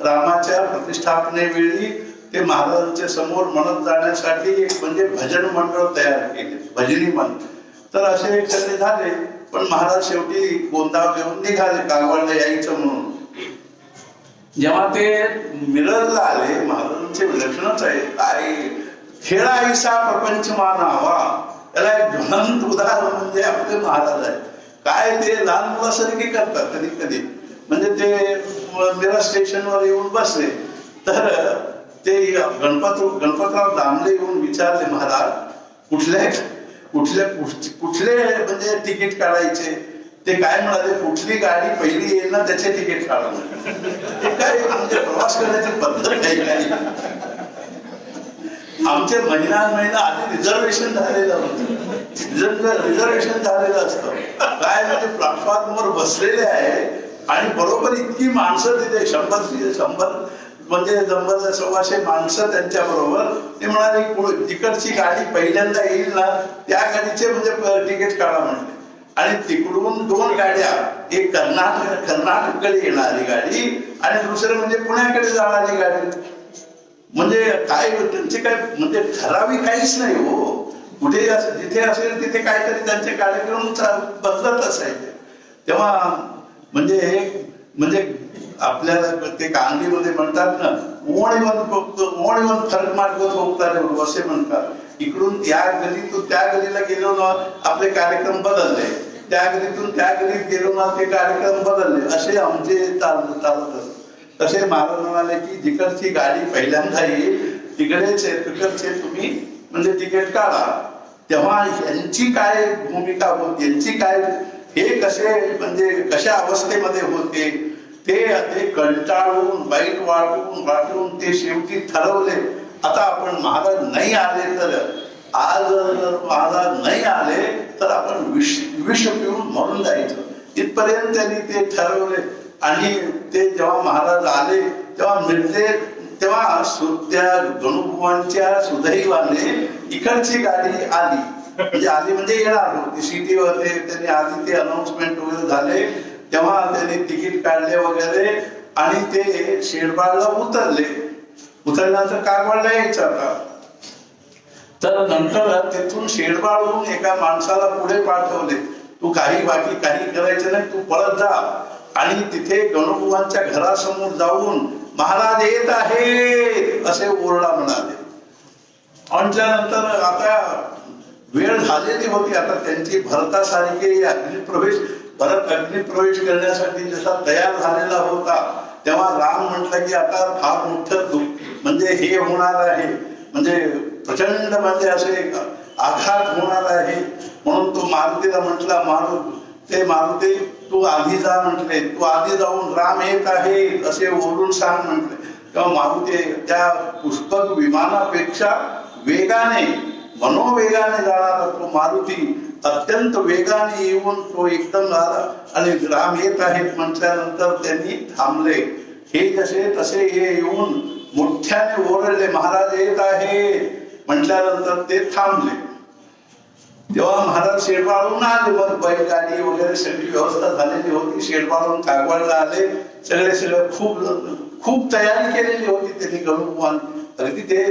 रामाच्या प्रतिष्ठापनेवेळी ते महाराजांच्या समोर म्हणत जाण्यासाठी एक म्हणजे भजन मंडळ तयार केले, भजनी मंडळ. तर असे सगळे झाले. पण महाराज शेवटी गोंदाव घेऊन निघाले कागवाडला यायचं म्हणून. जेव्हा ते मिरजला आले, महाराजांचे विलक्षणच आहे. काय खेळा ऐसा प्रपंच मानावा, त्याला एक ज्वलंत उदाहरण म्हणजे आपले महाराज आहे. काय ते लहान मुलासारखे करतात कधी कधी. म्हणजे ते मिरज स्टेशनवर येऊन बसले तर ते गणपतराव दामले येऊन विचारले, महाराज कुठले म्हणजे तिकीट काढायचे. ते काय म्हणाले, कुठली गाडी पहिली येईल ना त्याचे तिकीट काढा. ते काय म्हणजे प्रवास करण्याची पद्धत नाही. काही आमचे महिना आधी रिझर्वेशन झालेलं होतं. रिझर्वेशन झालेलं असतं. काय म्हणजे प्लॅटफॉर्मवर बसलेले आहे आणि बरोबर इतकी माणसं तिथे 100 म्हणजे 100-125 माणसं त्यांच्या बरोबर. ते म्हणाले तिकडची गाडी पहिल्यांदा येईल ना त्या गाडीचे म्हणजे तिकीट काढा म्हणले. आणि तिकडून 2 गाड्या, एक कर्नाटककडे येणारी गाडी आणि दुसरं म्हणजे पुण्याकडे जाणारी गाडी. म्हणजे काय त्यांचे काय म्हणजे ठराविक काहीच नाही हो. कुठे जिथे असेल तिथे काहीतरी त्यांचे कार्यक्रम बदलत असायचे. तेव्हा म्हणजे आपल्याला ते कांगलीमध्ये म्हणतात ना, ओणीवन फरक मार्गवत होतारे असे म्हणतात. इकडून त्या गलीतून त्या गलीला गेलो ना आपले कार्यक्रम बदलले, त्या गलीतून त्या गलीत गेलो ना ते कार्यक्रम बदलले. असे आमचे चालत असत. तसे महाराज म्हणाले की जिकडची गाडी पहिल्यांदा येईल तिकडचे तुम्ही म्हणजे तिकीट काढा. तेव्हा यांची काय भूमिका होती, यांची काय हे कसे म्हणजे कशा अवस्थेमध्ये होते ते कंटाळून वाईट वाटून ते शेवटी ठरवले, आता आपण महाराज नाही आले तर आज जर महाराज नाही आले तर आपण विष पिऊन मरून जायचं. इथपर्यंत त्यांनी ते ठरवले. आणि ते जेव्हा महाराज आले तेव्हा त्या गणुबुवांच्या सुदैवाने इकडची गाडी आली. म्हणजे येणार होती सिटीवर. त्यांनी आधी ते अनाउन्समेंट वगैरे झाले तेव्हा त्यांनी तिकीट काढले वगैरे आणि ते शेडबाळला उतरल्यानंतर कागवाडला यायचं आता. तर नंतर तिथून शेडबाळहून एका माणसाला पुढे पाठवले, तू बाकी काही करायचं नाही, तू पळत जा. आणि तिथे गणोबांच्या घरासमोर जाऊन महाराज येत आहे असे ओरडा म्हणाले. आणि त्यानंतर आता वेळ झालेली होती. आता त्यांची भरतासारखे भरत अग्निप्रवेश करण्यासाठी जसा तयार झालेला होता तेव्हा राम म्हटलं की आता फार मोठं म्हणजे हे होणार आहे, म्हणजे प्रचंड म्हणजे असे आघात होणार आहे. म्हणून तो मारुतीला म्हटला, मारुती तू आधी जा म्हटले, तू आधी जाऊन राम येत आहे असे ओरडून सांग म्हटले. तेव्हा मारुती त्या पुष्पक विमानापेक्षा वेगाने मनोवेगाने जाणारा तो मारुती अत्यंत वेगाने येऊन तो एकदम आला आणि राम येत आहेत म्हटल्यानंतर त्यांनी थांबले. हे जसे तसे हे येऊन मोठ्याने ओरडले महाराज येत आहे म्हटल्यानंतर ते थांबले. तेव्हा महाराज शेडबाळून आले. मग बैलगाडी वगैरे सगळी व्यवस्था झालेली होती. शेडबाळून कागवाडला आले. सगळे खूप तयारी केलेली होती त्यांनी. गणोबान अगदी ते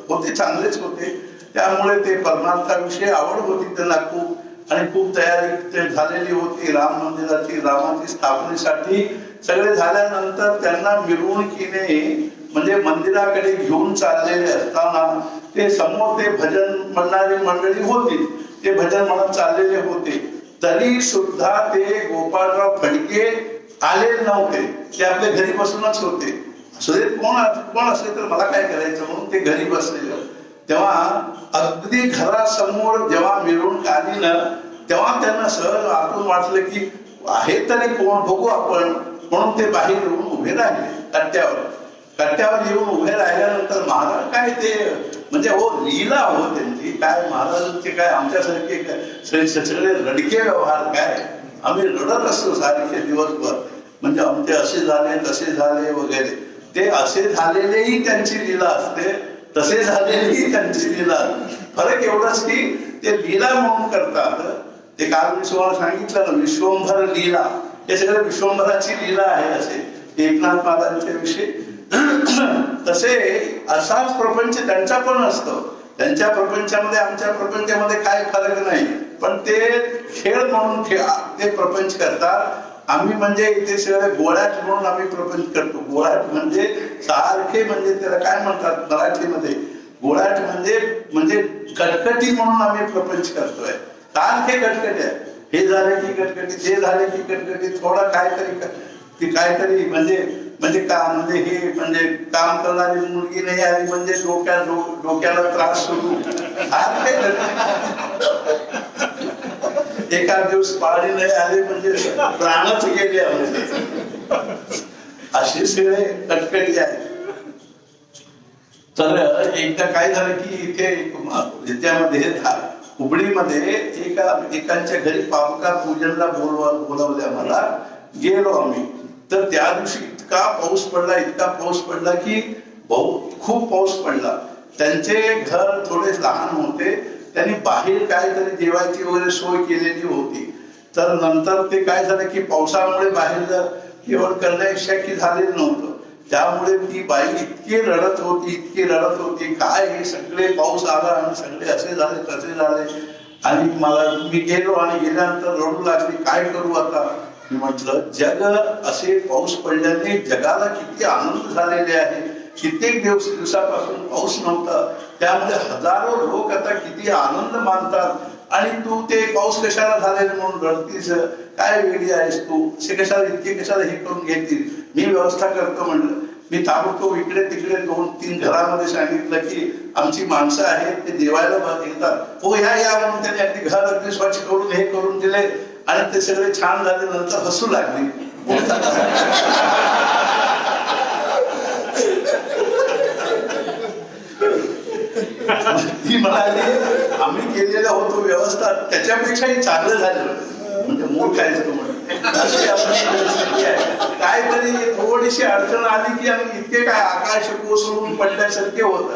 होते, चांगलेच होते. त्यामुळे ते परमार्थाविषयी आवड होती त्यांना खूप, आणि खूप तयारी झालेली होती राम मंदिराची, रामाची स्थापनेसाठी. सगळे झाल्यानंतर त्यांना मिरवणुकीने म्हणजे मंदिराकडे घेऊन चाललेले असताना ते समोर ते भजन म्हणणारी मंडळी होती. ते भजन म्हणत चाललेले होते. तरी सुद्धा ते गोपाळराव फडके आलेले नव्हते. ते आपल्या घरी बसूनच होते. कोण असेल तर मला काय करायचं म्हणून ते घरी बसलेले. तेव्हा अगदी घरासमोर जेव्हा मिरवणूक आली ना तेव्हा त्यांना सहज आतून वाटलं की आहे तरी कोण बघू आपण, म्हणून ते बाहेर येऊन उभे राहिले. कट्ट्यावर येऊन उभे राहिल्यानंतर महाराज काय ते म्हणजे हो लीला हो त्यांची काय, महाराजांचे काय आमच्यासारखे सगळे रडके व्यवहार काय, आम्ही रडत असतो सारखे दिवसभर. म्हणजे आमचे असे झाले तसे झाले वगैरे. ते असे झालेलेही त्यांची लीला असते, तसे झालेली त्यांची लीला. फरक एवढंच की ते लीला म्हणून करतात. ते काल मी तुम्हाला सांगितलं ना विश्वंभर लीला, हे सगळं विश्वंभराची लीला आहे असे एकनाथ महाराजांच्या विषयी. तसे असाच प्रपंच त्यांचा पण असतो. त्यांच्या प्रपंचामध्ये आमच्या प्रपंचामध्ये काय फरक नाही, पण ते खेळ म्हणून ते प्रपंच करतात. आम्ही म्हणजे इथे सगळे गोळ्यात म्हणून आम्ही प्रपंच करतो. गोळ्यात म्हणजे सारखे म्हणजे त्याला काय म्हणतात मराठीमध्ये, गोळ्यात म्हणजे कटकटी म्हणून आम्ही प्रपंच करतोय. सारखे कटकट्या, हे झाले की कटकटी, ते झाले की कटकटी, थोडं काहीतरी म्हणजे हे म्हणजे काम करणारी मुलगी नाही आली म्हणजे डोक्याला त्रास सुरू. एका दिवस पाळी नाही आले म्हणजे प्राणच गेले आमचे. असे सगळे कटकटी आहेत. तर एकदा काय झालं की इथे त्यामध्ये हुबळीमध्ये एकांच्या घरी पावका पूजनला बोलावले आम्हाला. गेलो आम्ही. तर त्या दिवशी इतका पाऊस पडला की खूप पाऊस पडला. त्यांचे घर थोडे लहान होते. त्यांनी बाहेर काहीतरी जेवायची वगैरे सोय केलेली होती. तर नंतर ते काय झालं की पावसामुळे बाहेर जेवण करणं शक्य झालेलं नव्हतं. त्यामुळे ती बाई इतकी रडत होती काय हे सगळे पाऊस आला आणि सगळे असे झाले तसे झाले. आणि मी गेलो आणि गेल्यानंतर रडू लागली. काय करू आता. मी म्हटलं जग असे पाऊस पडल्याने जगाला किती आनंद झालेले आहे. कित्येक दिवसापासून पाऊस नव्हता. त्यामध्ये हजारो लोक आता किती आनंद मानतात. आणि तू ते पाऊस कशाला झालेला म्हणून रडतीस, काय वेगळी आहेस तू, इतके कशाला हे करून घेतील. मी व्यवस्था करतो म्हणलं. मी ताबडतोब इकडे तिकडे 2-3 घरामध्ये सांगितलं की आमची माणसं आहेत ते जेवायला येतात. हो या म्हणून त्यांनी अगदी घर अगदी स्वच्छ करून हे करून दिले. आणि ते सगळे छान झाले. नंतर हसू लागली. ती म्हणाली आम्ही केलेलं होतो व्यवस्था त्याच्यापेक्षाही चांगलं झालं. म्हणजे मूळ काय असतो म्हणून काहीतरी थोडीशी अडचण आली की आम्ही इतके काय आकाश कोसळून पडल्यासारखे होत.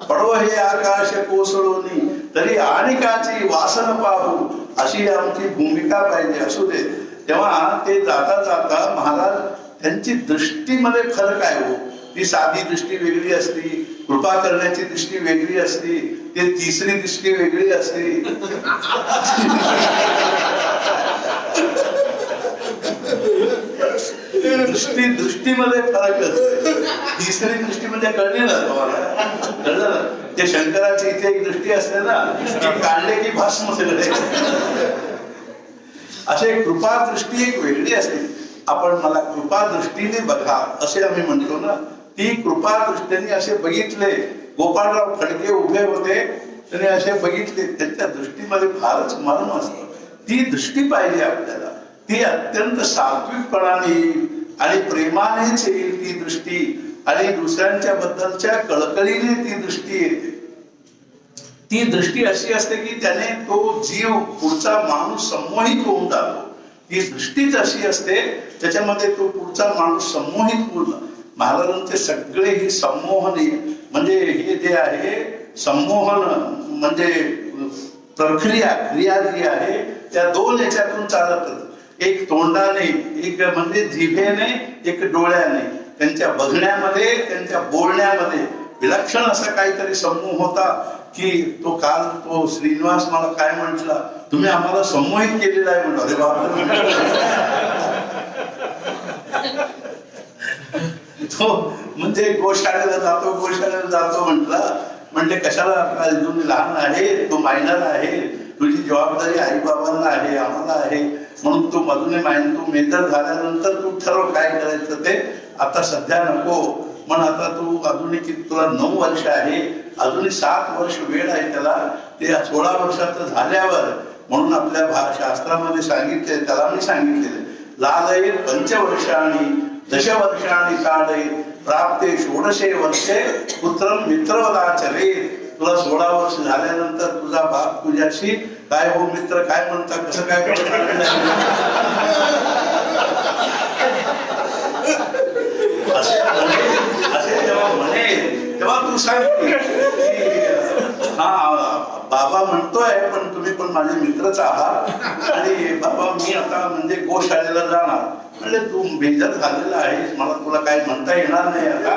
पडव हे आकाश कोसळून तरी आणिकाची वासन पाहू अशी आमची भूमिका पाहिजे असू दे. तेव्हा ते जाता महाराज त्यांची दृष्टीमध्ये फरक आहे हो. ती साधी दृष्टी वेगळी असती, कृपा करण्याची दृष्टी वेगळी असती, ते तिसरी दृष्टी वेगळी असते. दृष्टीमध्ये फरक असते. तिसरी दृष्टी म्हणजे कळली ना तुम्हाला, कळलं ना? ते शंकराची इथे एक दृष्टी असते ना, ती काढले की भस्म सगळे. असे कृपा दृष्टी एक वेगळी असते. आपण मला कृपा दृष्टीने बघा असे आम्ही म्हणतो ना, ती कृपा दृष्टीने असे बघितले. गोपाळराव फडके उभे होते, त्याने असे बघितले, त्यांच्या दृष्टीमध्ये फारच मर्म असतं. ती दृष्टी पाहिजे आपल्याला. ती अत्यंत सात्विकपणाने आणि प्रेमानेच येईल ती दृष्टी, आणि दुसऱ्यांच्या बद्दलच्या कळकळीने ती दृष्टी येते. ती दृष्टी अशी असते की त्याने तो जीव पुढचा माणूस संमोहित होऊन जातो. ही दृष्टीच अशी असते त्याच्यामध्ये तो पुढचा माणूस संमोहित होऊन. महाराजांचे सगळे ही संमोहने म्हणजे हे जे आहे संमोहन म्हणजे प्रक्रिया क्रिया जी आहे त्या दोन याच्यातून चालत. एक तोंडाने, एक म्हणजे जिभेने, एक डोळ्याने. त्यांच्या बघण्यामध्ये, त्यांच्या बोलण्यामध्ये विलक्षण असा काहीतरी समूह होता की तो काल तो श्रीनिवास मला काय म्हटला, तुम्ही आम्हाला संमोहित केलेला आहे म्हणतो. अरे तो म्हणजे गोशाळेला जातो म्हटला. म्हणजे कशाला, अजून लहान आहे, तो मायनर आहे, तुझी जबाबदारी आई बाबांना आहे, आम्हाला आहे, म्हणून तू मधून तू मेजर झाल्यानंतर तू ठरव काय करायचं ते. आता सध्या नको म्हण, आता तू अजूनही तुला 9 वर्ष आहे, अजूनही 7 वर्ष वेळ आहे त्याला. ते 16 वर्षाचं झाल्यावर, म्हणून आपल्या शास्त्रामध्ये सांगितले, त्याला मी सांगितलेले, लालये पंचवर्षाणी दशवर्षाणी काढे प्राप्ते षोडशे वर्षे पुत्रम मित्रवदाचरे. तुला 16 वर्ष झाल्यानंतर तुझा बाप तुझ्याशी काय हो मित्र काय म्हणता, कसं काय असे जेव्हा म्हणेल तेव्हा तू सांग हा बाबा म्हणतोय पण तुम्ही पण माझे मित्रच आहात, आणि बाबा मी आता म्हणजे गोशाळेला जाणार. म्हणजे तू बेजार झालेला आहेस, मला तुला काय म्हणता येणार नाही आता,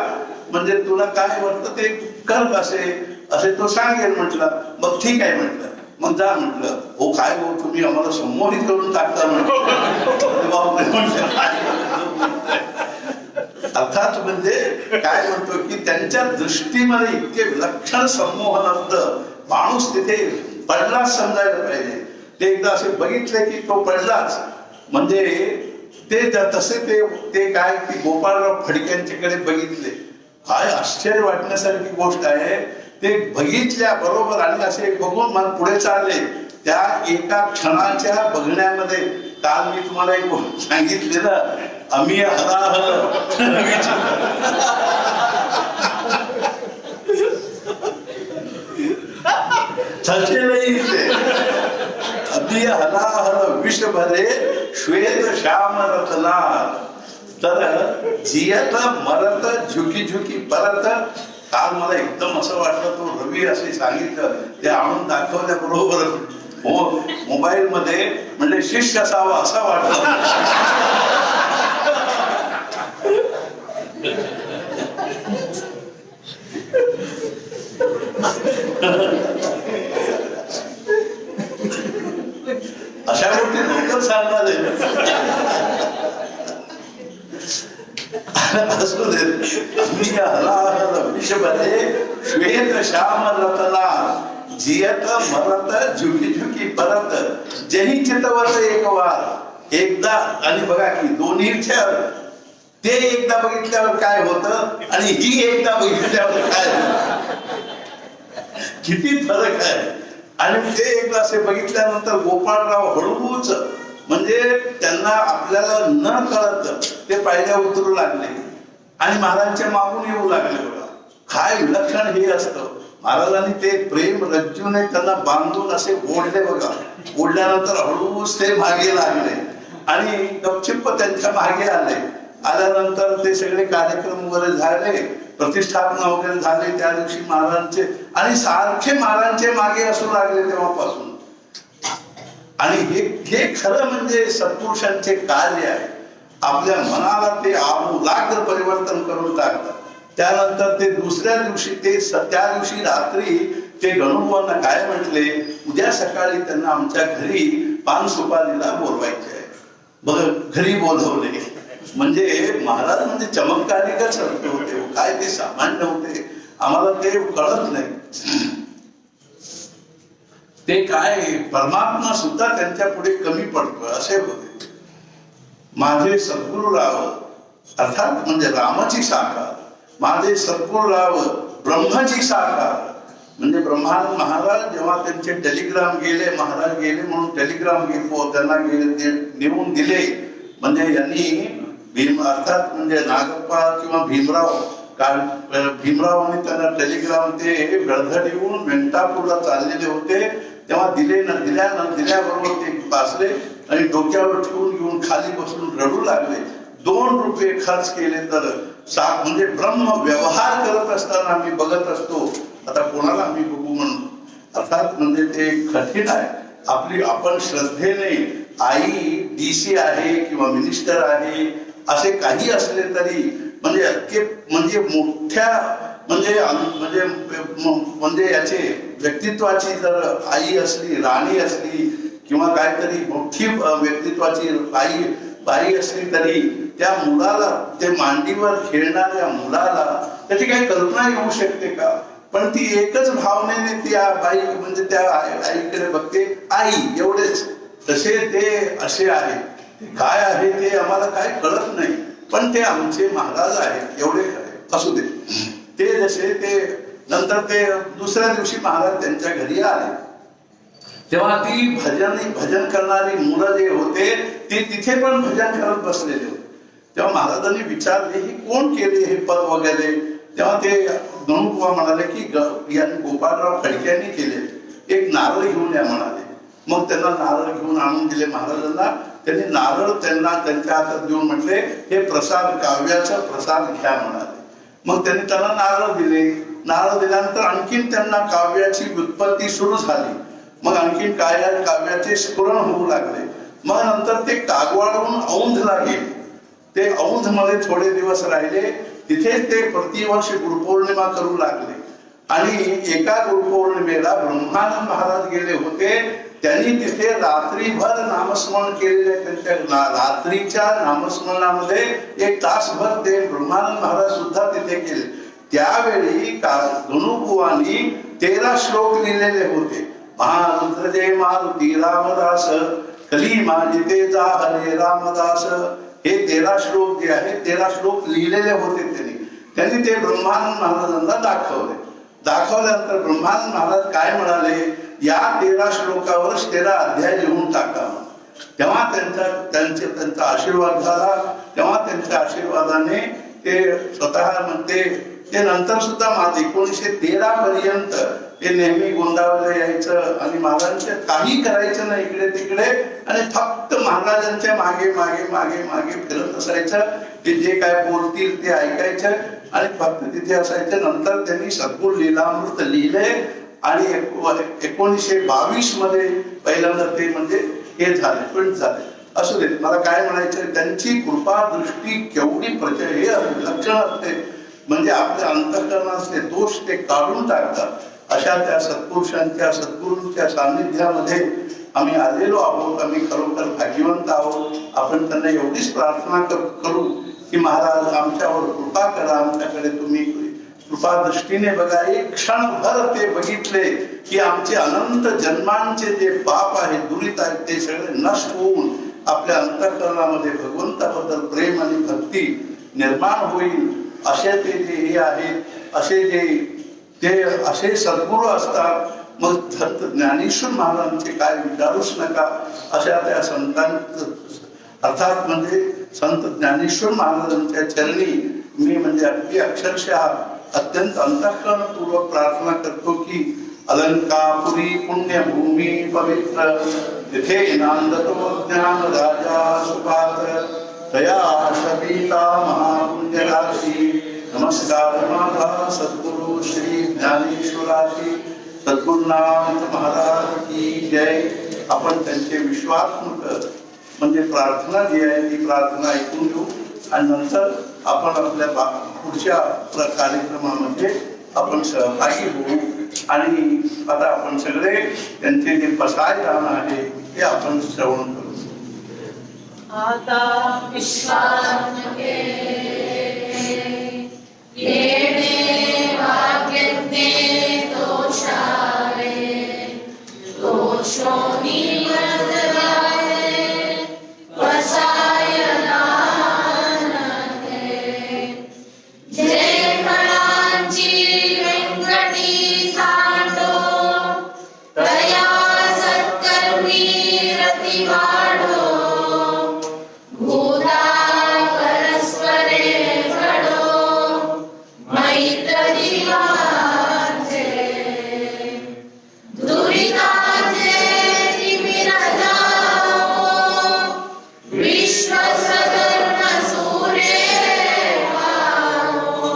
म्हणजे तुला काय वाटतं ते कर असे तो सांगेल म्हटलं. मग ठीक आहे म्हटलं, मग जा म्हटलं. हो काय हो तुम्ही आम्हाला संमोहित करून टाकता अर्थात म्हणजे काय म्हणतो की त्यांच्या दृष्टीमध्ये इतके विलक्षण संमोहन असतं. माणूस तिथे पडलाच समजायला पाहिजे. ते एकदा असे बघितले की तो पडलाच. म्हणजे ते तसे ते काय की गोपाळराव फडक्यांच्याकडे बघितले. काय आश्चर्य वाटण्यासारखी गोष्ट आहे. ते बघितल्या बरोबर आणि असे बघून मला पुढे चालले. त्या एका क्षणाच्या बघण्यामध्ये काल मी तुम्हाला एक गोष्ट सांगितली ना, आम्ही हलाहल अभी हलाहल विष भरे श्वेत श्याम रत्ना. तर जियत मरत झुकी झुकी परत. काल मला एकदम असं वाटलं, तो रवी असे सांगितलं, ते आणून दाखवल्या बरोबर मोबाईल मध्ये, म्हणजे शिष्य असावा असं वाटलं. अशा गोष्टी लवकर सांगणार असू दे. श्वेत श्याम रत्ना जियत मरत झुकी झुकी परत. जही चितवत एक वार. एकदा आणि बघा की दोन्ही ते एकदा बघितल्यावर काय होतं आणि ही एकदा बघितल्यावर काय किती फरक आहे. आणि ते एकदा असे बघितल्यानंतर गोपाळराव हळूच म्हणजे त्यांना आपल्याला न कळत ते पायऱ्या उतरू लागले आणि महाराजांच्या मागून येऊ लागले. बघा काय विलक्षण हे असतं. महाराजांनी ते प्रेम रज्जूने त्यांना बांधून असे ओढले. बघा ओढल्यानंतर हळूच ते मागे लागले आणि गपचिप्प त्यांच्या मागे आले. आल्यानंतर ते सगळे कार्यक्रम वगैरे झाले, प्रतिष्ठापना वगैरे झाले त्या दिवशी महाराजांचे, आणि सारखे महाराजांचे मागे असू लागले तेव्हापासून. आणि हे खरं म्हणजे सत्पुरुषांचे कार्य आहे. आपल्या मनाला ते आमूलाग्र परिवर्तन करून टाकतात. त्यानंतर ते दुसऱ्या दिवशी त्या दिवशी रात्री ते गणुबांना काय म्हटले, उद्या सकाळी त्यांना आमच्या घरी पान सुपारीला बोलवायचे आहे. बघ घरी बोलवले. म्हणजे महाराज म्हणजे चमत्कारिकच होते, काय ते सामान्य होते आम्हाला ते कळत नाही. ते काय परमात्मा सुद्धा त्यांच्या पुढे कमी पडतो असे होते. माझे सद्गुरुराव अर्थात म्हणजे रामाची साकार, माझे सद्गुरुराव ब्रह्माची साकार. म्हणजे ब्रह्मानंद महाराज जेव्हा त्यांचे टेलिग्राम गेले, महाराज गेले म्हणून टेलिग्राम त्यांना गेले नेऊन दिले. म्हणजे यांनी अर्थात म्हणजे नागप्पा किंवा भीमरावांनी त्यांना टेलिग्राम ते गळधड येऊन वेंकटापूरला चाललेले होते, तेव्हा दिल्याबरोबर ते बसले आणि डोक्यावर ठेवून घेऊन खाली बसून रडू लागले. 2 रुपये खर्च केले तर म्हणजे ब्रह्म व्यवहार करत असताना आम्ही बघत असतो, आता कोणाला आम्ही बघू म्हणून. अर्थात म्हणजे ते कठीण आहे. आपण श्रद्धेने आई DC आहे किंवा मिनिस्टर आहे असे काही असले तरी म्हणजे मोठ्या म्हणजे याचे व्यक्तित्वाची जर आई असली, राणी असली किंवा काहीतरी मोठी व्यक्तित्वाची बाई असली तरी त्या मुलाला, ते मांडीवर खेळणाऱ्या मुलाला त्याची काही कल्पना येऊ शकते का? पण ती एकच भावनेने त्या बाई म्हणजे त्या आईकडे बघते, आई एवढेच. तसे ते असे आहे, ते काय आहे ते आम्हाला काय कळत नाही, पण ते आमचे महाराज आहेत एवढे खरे. असू दे. ते जसे ते नंतर ते दुसऱ्या दिवशी महाराज त्यांच्या घरी आले, तेव्हा ती भजन करणारी मुलं जे होते ते तिथे पण भजन करत बसलेले होते. तेव्हा महाराजांनी विचारले ही कोण केले हे पद वगैरे. तेव्हा ते गणुबुवा म्हणाले की यांनी गोपाळराव खडक्यांनी केले, एक नारळ घेऊन या म्हणाले. मग त्यांना नारळ घेऊन आणून दिले महाराजांना. त्यांनी नारळ त्यांना त्यांच्या हातात देऊन म्हटले हे प्रसाद, काव्याचा प्रसाद घ्या म्हणाले. मग त्यांनी त्यांना नारळ दिले. नारळ दिल्यानंतर आणखीन त्यांना काव्याची व्युत्पत्ती सुरू झाली. मग आणखीन काव्याचे स्फुरण होऊ लागले. मग नंतर ते कागवाडहून औंधला गेले. ते औंध मध्ये थोडे दिवस राहिले. तिथे ते प्रतिवर्ष गुरुपौर्णिमा करू लागले. आणि एका गुरुपौर्णिमेला ब्रह्मानंद महाराज गेले होते. त्यांनी तिथे रात्रीभर नामस्मरण केलेले. त्यांच्या रात्रीच्या नामस्मरणामध्ये 1 तासभर ते ब्रह्मानंद महाराज सुद्धा तिथे केले. त्यावेळी गणुबुवांनी 13 श्लोक लिहिलेले होते. महारुद्र जय मारुती रामदास, कली माजिते जा हरे रामदास. हे 13 श्लोक जे आहेत 13 श्लोक लिहिलेले होते त्यांनी ते ब्रह्मानंद महाराजांना दाखवल्यानंतर ब्रह्मानंद महाराज काय म्हणाले, या 13 श्लोकावरच 13 अध्याय लिहून टाका. तेव्हा त्यांचा आशीर्वाद झाला. तेव्हा त्यांच्या आशीर्वादाने ते स्वतः म्हणते ते नंतर सुद्धा 1913 पर्यंत ते नेहमी गोंदावले यायचं आणि महाराजांचे काही करायचं नाही इकडे तिकडे, आणि फक्त महाराजांच्या मागे मागे मागे मागे फिरत असायचं. ते जे काय बोलतील ते ऐकायचं आणि फक्त तिथे असायचं. नंतर त्यांनी सद्गुरु लीलामृत लिहिले आणि 1922 मध्ये पहिल्यांदा ते म्हणजे हे झाले, प्रिंट झाले. असू दे. मला काय म्हणायचं, त्यांची कृपा दृष्टी केवढी प्रचंड हे लक्षण असते. म्हणजे आपल्या अंतःकरणातले दोष ते काढून टाकतात. अशा त्या सत्पुरुषांच्या सद्गुरूंच्या सान्निध्यामध्ये आम्ही आलेलो आहोत. आम्ही खरोखर भाग्यवंत आहोत. आपण त्यांना एवढीच प्रार्थना करू की महाराज आमच्यावर कृपा करा, आमच्याकडे तुम्ही कृपा दृष्टीने बघा. एक क्षणभर ते बघितले की आमचे अनंत जन्मांचे जे पाप आहे, दुरित आहेत, ते सगळे नष्ट होऊन आपल्या अंतःकरणामध्ये भगवंताबद्दल प्रेम आणि भक्ती निर्माण होईल. असे ते जे हे आहेत, असे सद्गुरू असतात. मग संत ज्ञानेश्वर महाराजांचे काय विचारूच नका. अशा त्या संतांचं अर्थात म्हणजे संत ज्ञानेश्वर महाराजांच्या चरणी मी म्हणजे अगदी अक्षरशः अत्यंत अंतःकरणपूर्वक प्रार्थना करतो की अलंकापुरी पुण्यभूमी पवित्र तिथे नांदतो ज्ञान राजा सुपात्र तया शबीता महापुण्य राशी. नमस्कार माझा सद्गुरु श्री ज्ञानेश्वराची. सद्गुरुनाथ महाराज की जय. आपण त्यांचे विश्वात्मक म्हणजे प्रार्थना जी आहे ती प्रार्थना ऐकून घेऊ आणि नंतर आपण आपल्या पुढच्या कार्यक्रमामध्ये आपण सहभागी होऊ. आणि आता आपण सगळे त्यांचे जे पसायदान आहे ते आपण श्रवण करू. आता विश्वात्मके येणे वाक्यज्ञे दोषाले दोषो निवर्तनाय वसायनानते जय फळांची व्यंकटी सांडो तया सत्कर्मी रती वाढो भूता परस्परे घडो मैत्री वाचे दुरिताचे तिमिर जाओ विश्व सधर्म सूर्य भाओ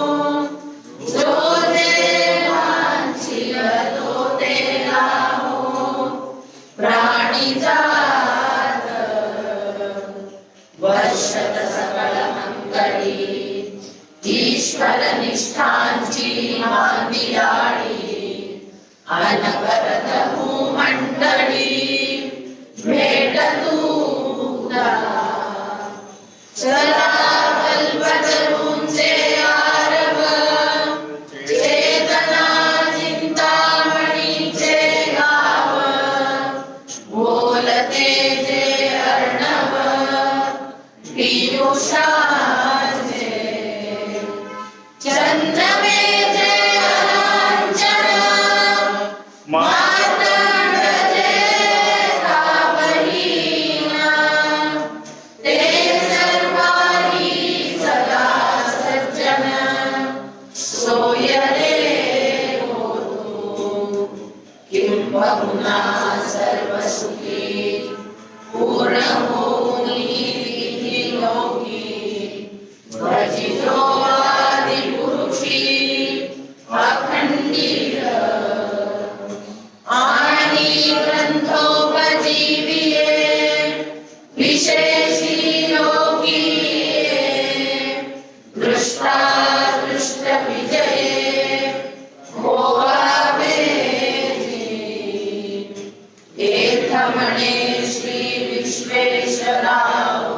जो देवांची तो तेला हो प्राणी जात वर्षत सकल मंगळी ईश्वर निष्ठांची मांदियाळी अनवरत भूमंडळी भेट दूता चला कल्पतरूंचे आरव चेतना चिंतामणीचे गाव बोलते जे अर्णव पीयूषाचे चंद्रमे जे अलांचन मातंड जे तापहीना ते सर्वाही सदा सज्जन सोय रे होतो किंबहुना सर्व सुखी पूर्ण होऊनी विधी लोकी भजितो आदि पुरुषी अखंडीर आणि ग्रंथोपजीविये विशेषी लोकीये दृष्टा दृष्ट विजये भोगावेजी एथ म्हणे श्री विश्वेश्वराहो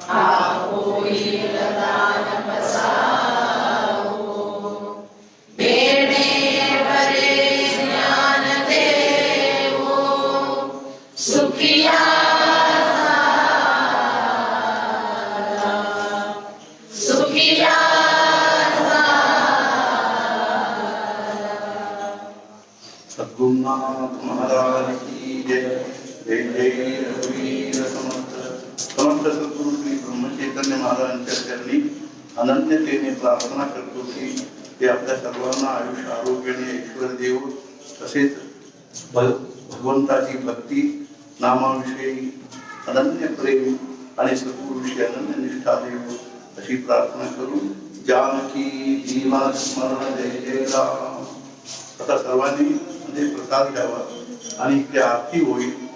हा होईल दान बसावो बेणे बरे ज्ञान देवो सुखिया सुखिया सद्गुरुनाथ महाराज की जय जय जय रघुवीर समर्थ समर्थ सद्गुरु श्री ब्रह्मचैतन्य महाराजांच्या चरणी अनन्यतेने प्रार्थना करतो की ते आपल्या सर्वांना आयुष्य आरोग्याने ऐश्वर देव तसेच भगवंताची भक्ती नामाविषयी अनन्य प्रेम आणि सद्गुरुविषयी अनन्य निष्ठा देव अशी प्रार्थना करून जानकी जीवन स्मरण जय जय राम. आता सर्वांनी म्हणजे प्रसाद घ्यावा आणि इथे आरती होईल.